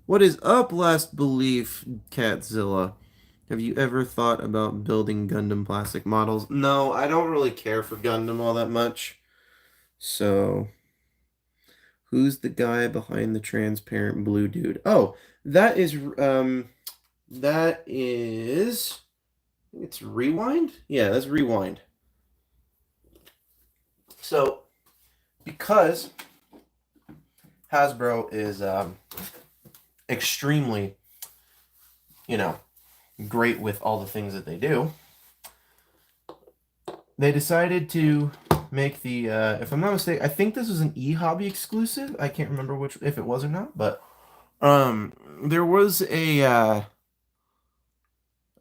What is up, Last Belief, Catzilla? Have you ever thought about building Gundam plastic models? No, I don't really care for Gundam all that much. So, who's the guy behind the transparent blue dude? Oh, that is, that is, it's Rewind? Yeah, that's Rewind. So, because Hasbro is, extremely, great with all the things that they do, they decided to make the, if I'm not mistaken, I think this was an eHobby exclusive. I can't remember if it was or not, but there was a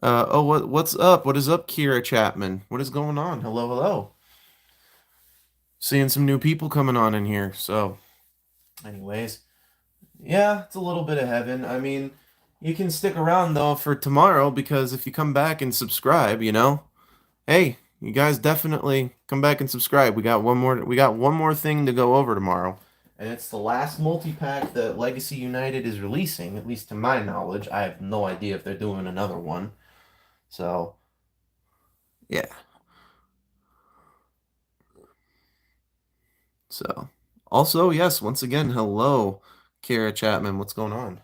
oh, what's up? What is up, Kira Chapman? What is going on? Hello, hello. Seeing some new people coming on in here. So, anyways, yeah, it's a little bit of heaven. I mean, you can stick around though for tomorrow because if you come back and subscribe, hey, you guys definitely come back and subscribe. We got one more thing to go over tomorrow. And it's the last multi-pack that Legacy United is releasing, at least to my knowledge. I have no idea if they're doing another one. So, yeah. So, also, yes, once again, hello, Kara Chapman. What's going on?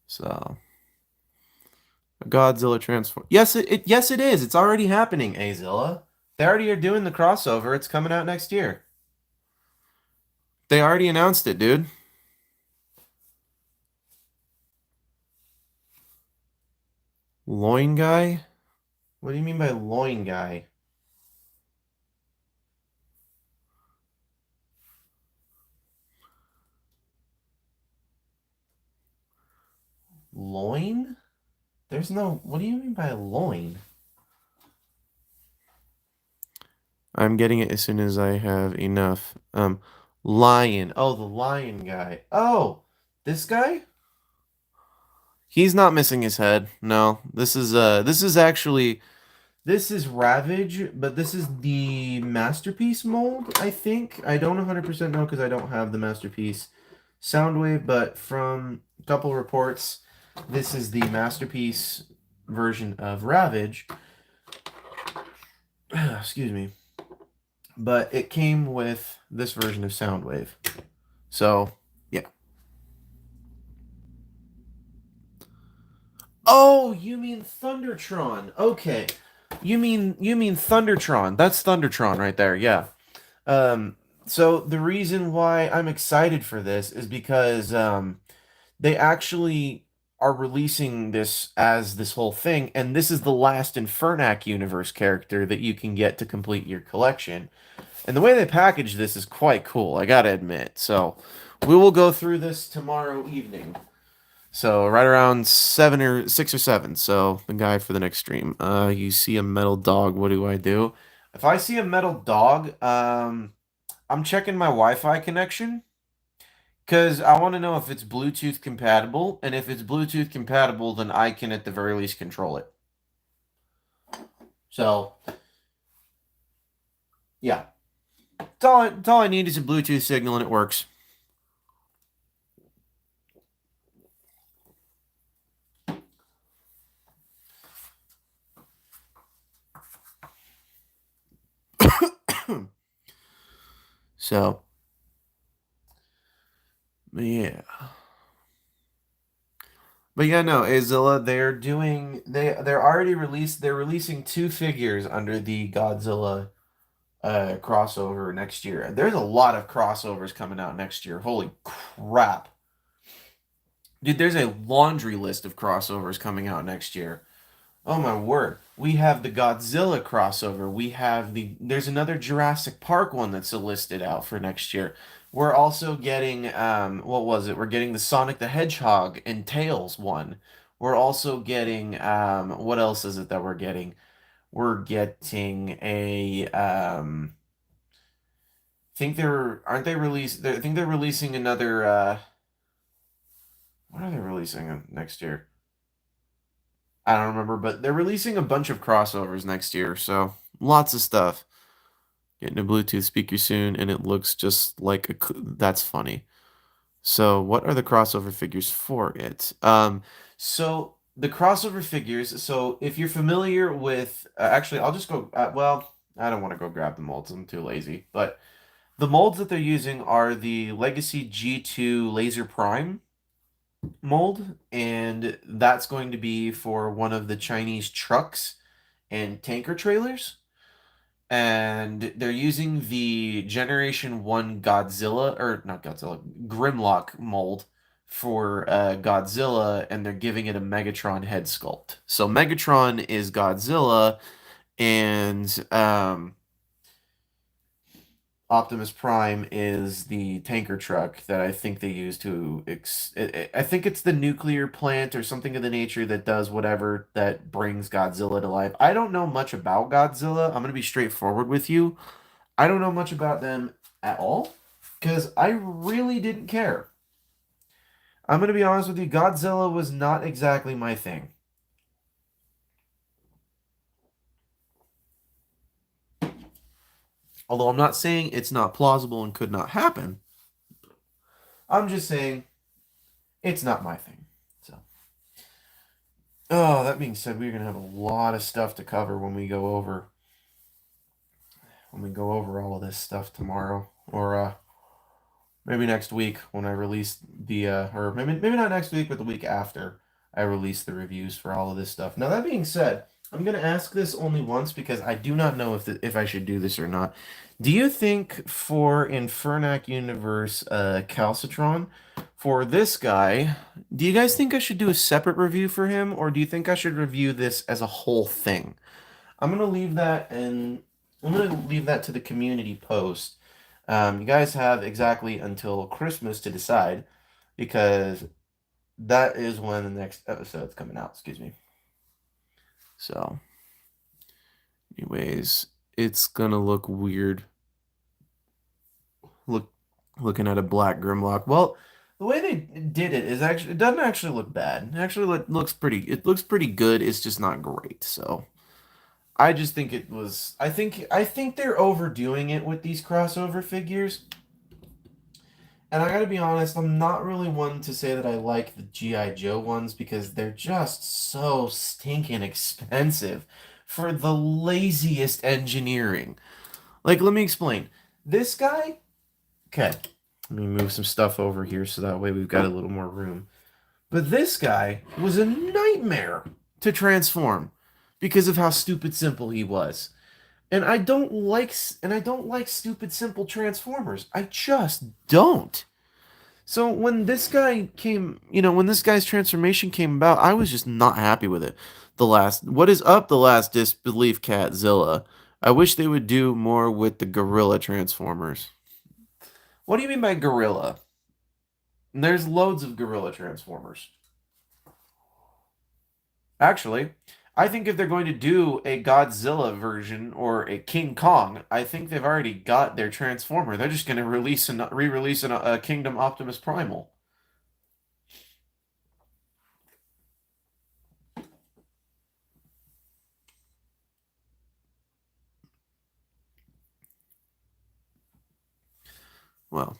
So, Godzilla transform. Yes, yes it is. It's already happening, Azilla. They already are doing the crossover. It's coming out next year. They already announced it, dude. Loin guy? What do you mean by loin guy? Loin? There's no... What do you mean by loin? I'm getting it as soon as I have enough. Lion. Oh, the lion guy. Oh, this guy? He's not missing his head. No. This is actually... This is Ravage, but this is the Masterpiece mold, I think. I don't 100% know because I don't have the Masterpiece Soundwave, but from a couple reports, this is the Masterpiece version of Ravage. Excuse me. But it came with this version of Soundwave. So, yeah. Oh, you mean Thundertron. Okay. You mean Thundertron. That's Thundertron right there. Yeah. So the reason why I'm excited for this is because they actually are releasing this as this whole thing, and this is the last Infernac universe character that you can get to complete your collection. And the way they package this is quite cool, I gotta admit. So we will go through this tomorrow evening. So right around 6 or 7. So the guide for the next stream. You see a metal dog, what do I do? If I see a metal dog, I'm checking my Wi-Fi connection because I want to know if it's Bluetooth compatible, and if it's Bluetooth compatible, then I can at the very least control it. So, yeah. That's all I need is a Bluetooth signal and it works. So, yeah. But yeah, no, Azilla, they're already releasing 2 figures under the Godzilla crossover next year. There's a lot of crossovers coming out next year. Holy crap. Dude, there's a laundry list of crossovers coming out next year. Oh my word. We have the Godzilla crossover. There's another Jurassic Park one that's listed out for next year. We're also getting what was it? We're getting the Sonic the Hedgehog and Tails one. We're also getting what else is it that we're getting? We're getting a think they're aren't they released I think they're releasing another what are they releasing next year? I don't remember, but they're releasing a bunch of crossovers next year, so lots of stuff. Getting a Bluetooth speaker soon, and it looks just like that's funny. So, what are the crossover figures for it? So the crossover figures. So, if you're familiar with, actually, I'll just go. Well, I don't want to go grab the molds. I'm too lazy. But the molds that they're using are the Legacy G2 Laser Prime mold, and that's going to be for one of the Chinese trucks and tanker trailers. And they're using the Generation 1 Godzilla, or not Godzilla, Grimlock mold for Godzilla, and they're giving it a Megatron head sculpt. So Megatron is Godzilla, and Optimus Prime is the tanker truck that I think they use to I think it's the nuclear plant or something of the nature that does whatever that brings Godzilla to life. I don't know much about Godzilla. I'm going to be straightforward with you. I don't know much about them at all because I really didn't care. I'm going to be honest with you, Godzilla was not exactly my thing. Although I'm not saying it's not plausible and could not happen. I'm just saying it's not my thing. So, oh, that being said, we're gonna have a lot of stuff to cover when we go over all of this stuff tomorrow, or maybe next week when I release the or maybe not next week, but the week after I release the reviews for all of this stuff. Now that being said, I'm gonna ask this only once because I do not know if I should do this or not. Do you think for Infernac Universe Calcitron, for this guy, do you guys think I should do a separate review for him, or do you think I should review this as a whole thing? I'm gonna leave that and I'm gonna leave that to the community post. You guys have exactly until Christmas to decide because that is when the next episode's coming out. Excuse me. So, anyways, it's gonna look weird. Looking at a black Grimlock. Well, the way they did it is actually it doesn't actually look bad. It actually looks pretty. It looks pretty good. It's just not great. So. I just think it was I think they're overdoing it with these crossover figures. And I gotta be honest, I'm not really one to say that I like the G.I. Joe ones because they're just so stinking expensive for the laziest engineering. Like, let me explain. This guy, okay, let me move some stuff over here so that way we've got a little more room. But this guy was a nightmare to transform because of how stupid simple he was. And I don't like stupid simple transformers. I just don't. So when this guy came, when this guy's transformation came about, I was just not happy with it. What is up the last disbelief Catzilla? I wish they would do more with the gorilla transformers. What do you mean by gorilla? There's loads of gorilla transformers. Actually, I think if they're going to do a Godzilla version or a King Kong, I think they've already got their Transformer. They're just going to re-release a Kingdom Optimus Primal. Well,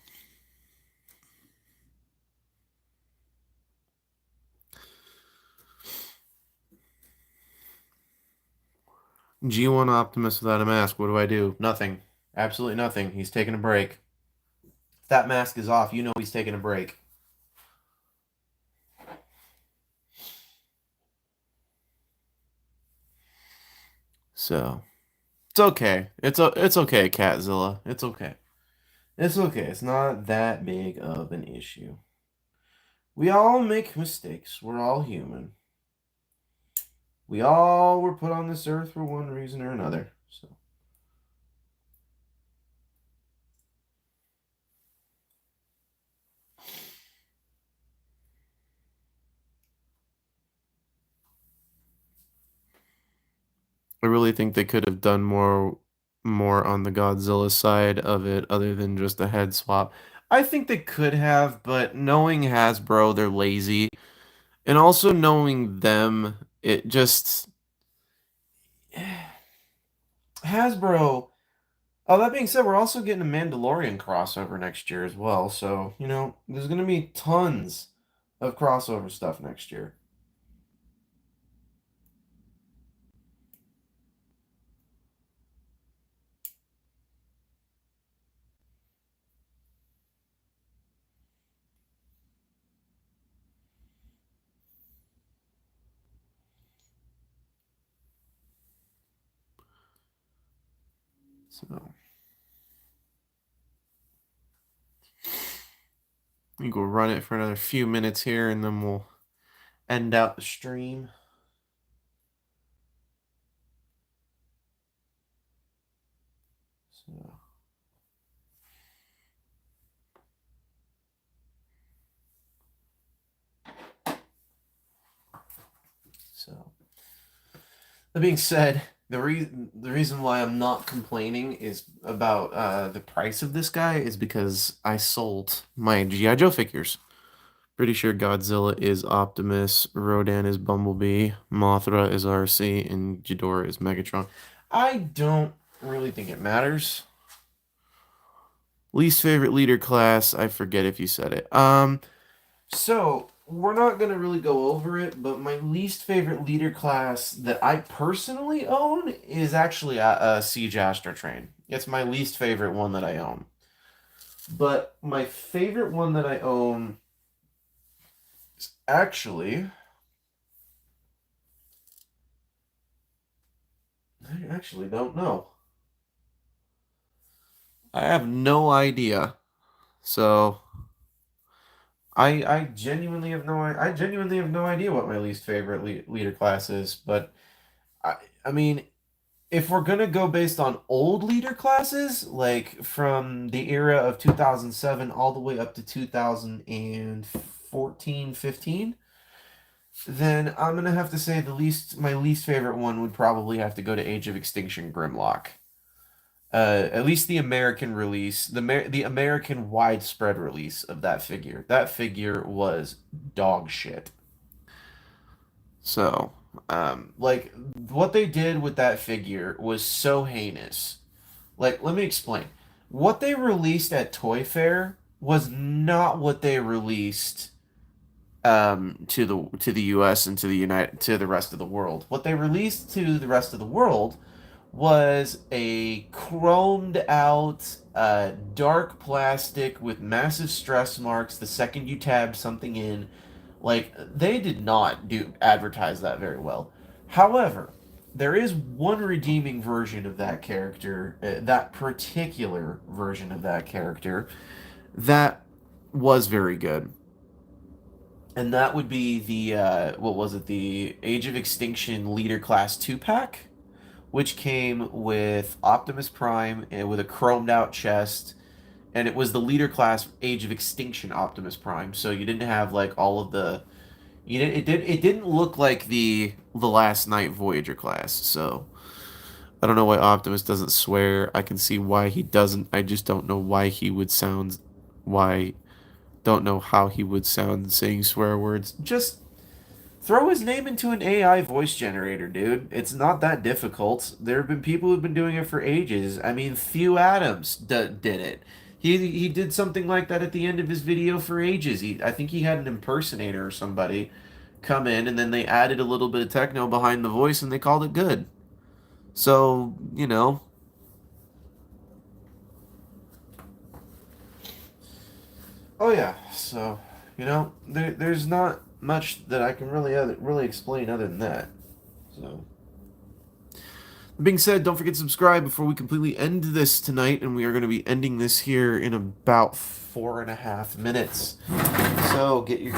G1 Optimus without a mask. What do I do? Nothing. Absolutely nothing. He's taking a break. If that mask is off, you know he's taking a break. So, It's okay. It's okay, Catzilla. It's okay. It's okay. It's not that big of an issue. We all make mistakes. We're all human. We all were put on this earth for one reason or another. So I really think they could have done more on the Godzilla side of it other than just a head swap. I think they could have, but knowing Hasbro, they're lazy. And also knowing them, it just Hasbro. Oh, that being said, we're also getting a Mandalorian crossover next year as well. So, there's going to be tons of crossover stuff next year. So, we go run it for another few minutes here and then we'll end out the stream. So, so that being said, the reason why I'm not complaining is about the price of this guy is because I sold my G.I. Joe figures. Pretty sure Godzilla is Optimus, Rodan is Bumblebee, Mothra is RC, and Ghidorah is Megatron. I don't really think it matters. Least favorite leader class, I forget if you said it. So we're not gonna really go over it, but my least favorite leader class that I personally own is actually a Siege Astra Train. It's my least favorite one that I own. But my favorite one that I own is actually. I actually don't know. I have no idea. So I genuinely have no idea what my least favorite leader class is. But I I mean, if we're gonna go based on old leader classes, like from the era of 2007 all the way up to 2014, 15, then I'm gonna have to say my least favorite one would probably have to go to Age of Extinction Grimlock. At least the American release, the American widespread release of that figure. That figure was dog shit. So, like what they did with that figure was so heinous. Like, let me explain. What they released at Toy Fair was not what they released to the US and to the rest of the world. What they released to the rest of the world was a chromed out dark plastic with massive stress marks the second you tab something in. Like, they did not do advertise that very well. However, there is one redeeming version of that character, that particular version of that character, that was very good. And that would be the what was it? The Age of Extinction Leader Class 2 pack, which came with Optimus Prime and with a chromed out chest, and it was the leader class Age of Extinction Optimus Prime. So you didn't have like all of the it didn't look like the Last Night Voyager class. So I don't know why Optimus doesn't swear. I can see why he doesn't. I just don't know why he would sound why don't know how he would sound saying swear words. Just throw his name into an AI voice generator, dude. It's not that difficult. There have been people who've been doing it for ages. I mean, Thew Adams did it. He did something like that at the end of his video for ages. I think he had an impersonator or somebody come in, and then they added a little bit of techno behind the voice, and they called it good. So, Oh yeah. So, there's not much that I can really explain other than that. So That being said, don't forget to subscribe before we completely end this tonight, and we are going to be ending this here in about 4.5 minutes. So get your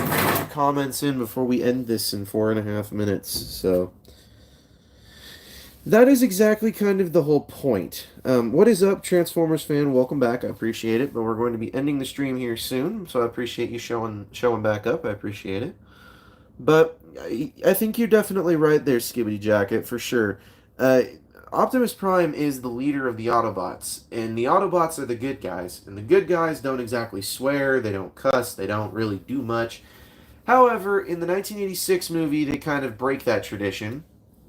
comments in before we end this in 4.5 minutes. So that is exactly kind of the whole point. What is up, Transformers fan? Welcome back. I appreciate it. But we're going to be ending the stream here soon, so I appreciate you showing back up. I appreciate it. But I think you're definitely right there, Skibbity Jacket, for sure. Optimus Prime is the leader of the Autobots, and the Autobots are the good guys. And the good guys don't exactly swear, they don't cuss, they don't really do much. However, in the 1986 movie, they kind of break that tradition.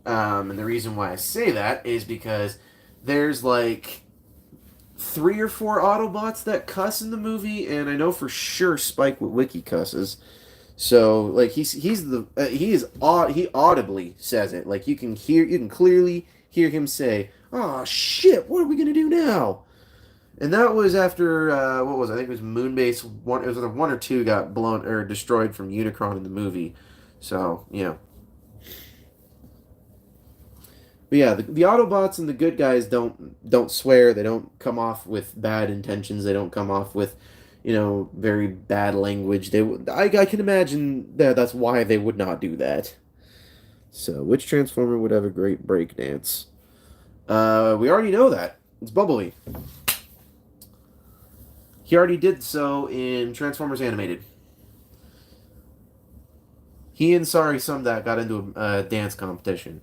And the reason why I say that is because there's like 3 or 4 Autobots that cuss in the movie, and I know for sure Spike Witwicky cusses. So like he audibly says it. Like you can clearly hear him say, "Oh shit, what are we gonna do now?" And that was after what was it? I think it was Moonbase one. It was either 1 or 2 got blown or destroyed from Unicron in the movie. So yeah. But yeah, the Autobots and the good guys don't swear. They don't come off with bad intentions. They don't come off with, very bad language. I can imagine that's why they would not do that. So, which Transformer would have a great breakdance? We already know that. It's Bumblebee. He already did so in Transformers Animated. He and Sorry Sumdat got into a dance competition.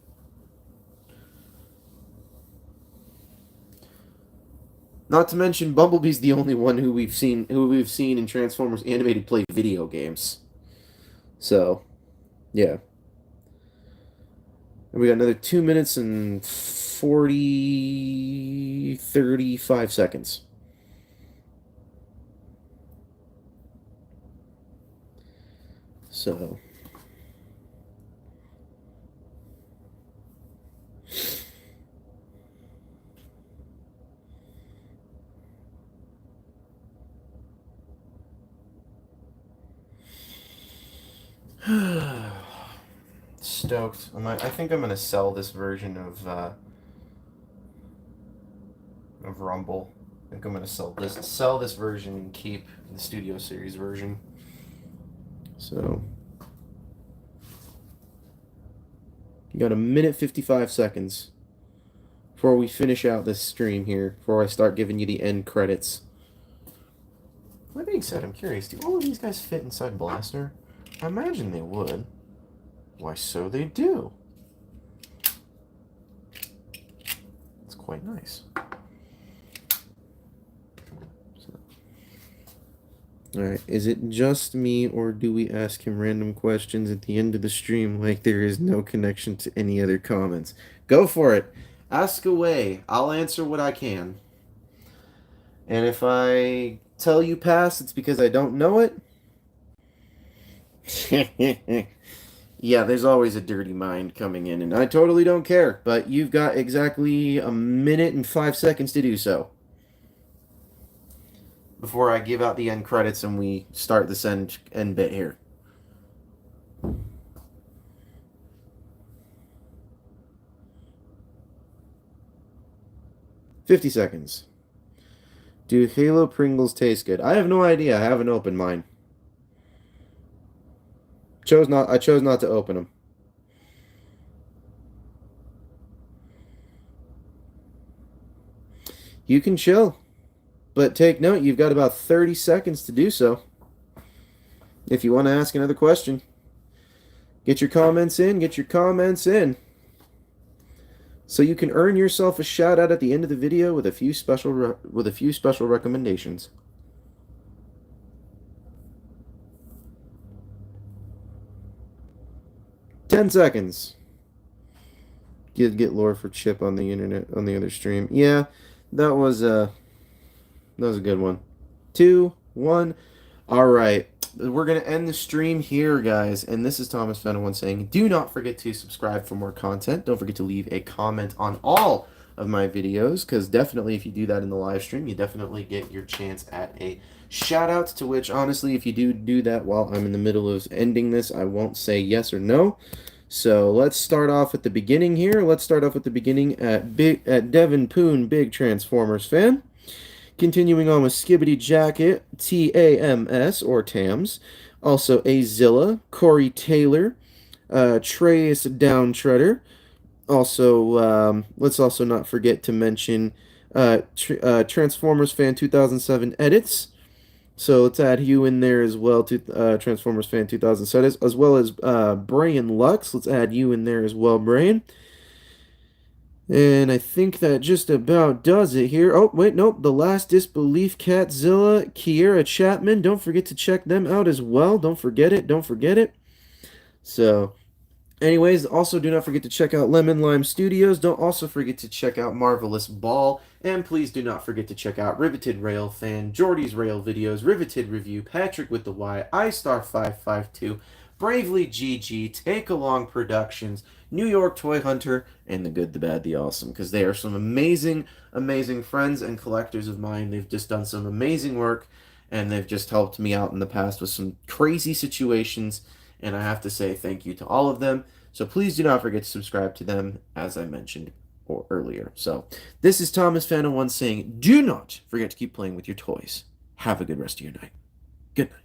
Not to mention, Bumblebee's the only one who we've seen in Transformers Animated play video games. So, yeah. And we got another 2 minutes and 35 seconds. So. Stoked. I think I'm gonna sell this version of Rumble. I think I'm gonna sell this version and keep the Studio Series version. So you got 1 minute 55 seconds before we finish out this stream here. Before I start giving you the end credits. That being said, I'm curious. Do all of these guys fit inside Blaster? I imagine they would. Why, so they do. It's quite nice. Alright, is it just me, or do we ask him random questions at the end of the stream like there is no connection to any other comments? Go for it. Ask away. I'll answer what I can. And if I tell you pass, it's because I don't know it. Yeah, there's always a dirty mind coming in, and I totally don't care, but you've got exactly 1 minute and 5 seconds to do so. Before I give out the end credits and we start this end bit here. $50 seconds. Do Halo Pringles taste good? I have no idea. I haven't opened mine. I chose not to open them. You can chill, but take note, you've got about 30 seconds to do so. If you want to ask another question, get your comments in. So you can earn yourself a shout out at the end of the video with a few special recommendations. 10 seconds. Get lore for Chip on the internet on the other stream. Yeah, that was a good one. 2, 1. All right, we're gonna end the stream here, guys. And this is Thomas Fenowin saying, do not forget to subscribe for more content. Don't forget to leave a comment on all of my videos, because definitely if you do that in the live stream, you definitely get your chance at a shout out, to which honestly, if you do that while I'm in the middle of ending this, I won't say yes or no. So let's start off at the beginning here. Let's start off at the beginning at Devin Poon, big Transformers fan. Continuing on with Skibbity Jacket, TAMS or TAMS. Also Azilla, Corey Taylor, Trace Downtreader. Also, let's also not forget to mention Transformers Fan 2007 edits. So let's add you in there as well to Transformers Fan 2007, as well as Brian Lux. Let's add you in there as well, Brian. And I think that just about does it here. Oh, wait, nope. The Last Disbelief, Catzilla, Kiera Chapman. Don't forget to check them out as well. Don't forget it. Don't forget it. So, anyways, also do not forget to check out Lemon Lime Studios. Don't also forget to check out Marvelous Ball. And please do not forget to check out Riveted Rail Fan, Jordy's Rail Videos, Riveted Review, Patrick with the Y, iStar552, Bravely GG, Take Along Productions, New York Toy Hunter, and The Good, the Bad, the Awesome. Because they are some amazing, amazing friends and collectors of mine. They've just done some amazing work, and they've just helped me out in the past with some crazy situations. And I have to say thank you to all of them. So please do not forget to subscribe to them, as I mentioned earlier. So this is Thomas Fan01 saying, do not forget to keep playing with your toys. Have a good rest of your night. Good night.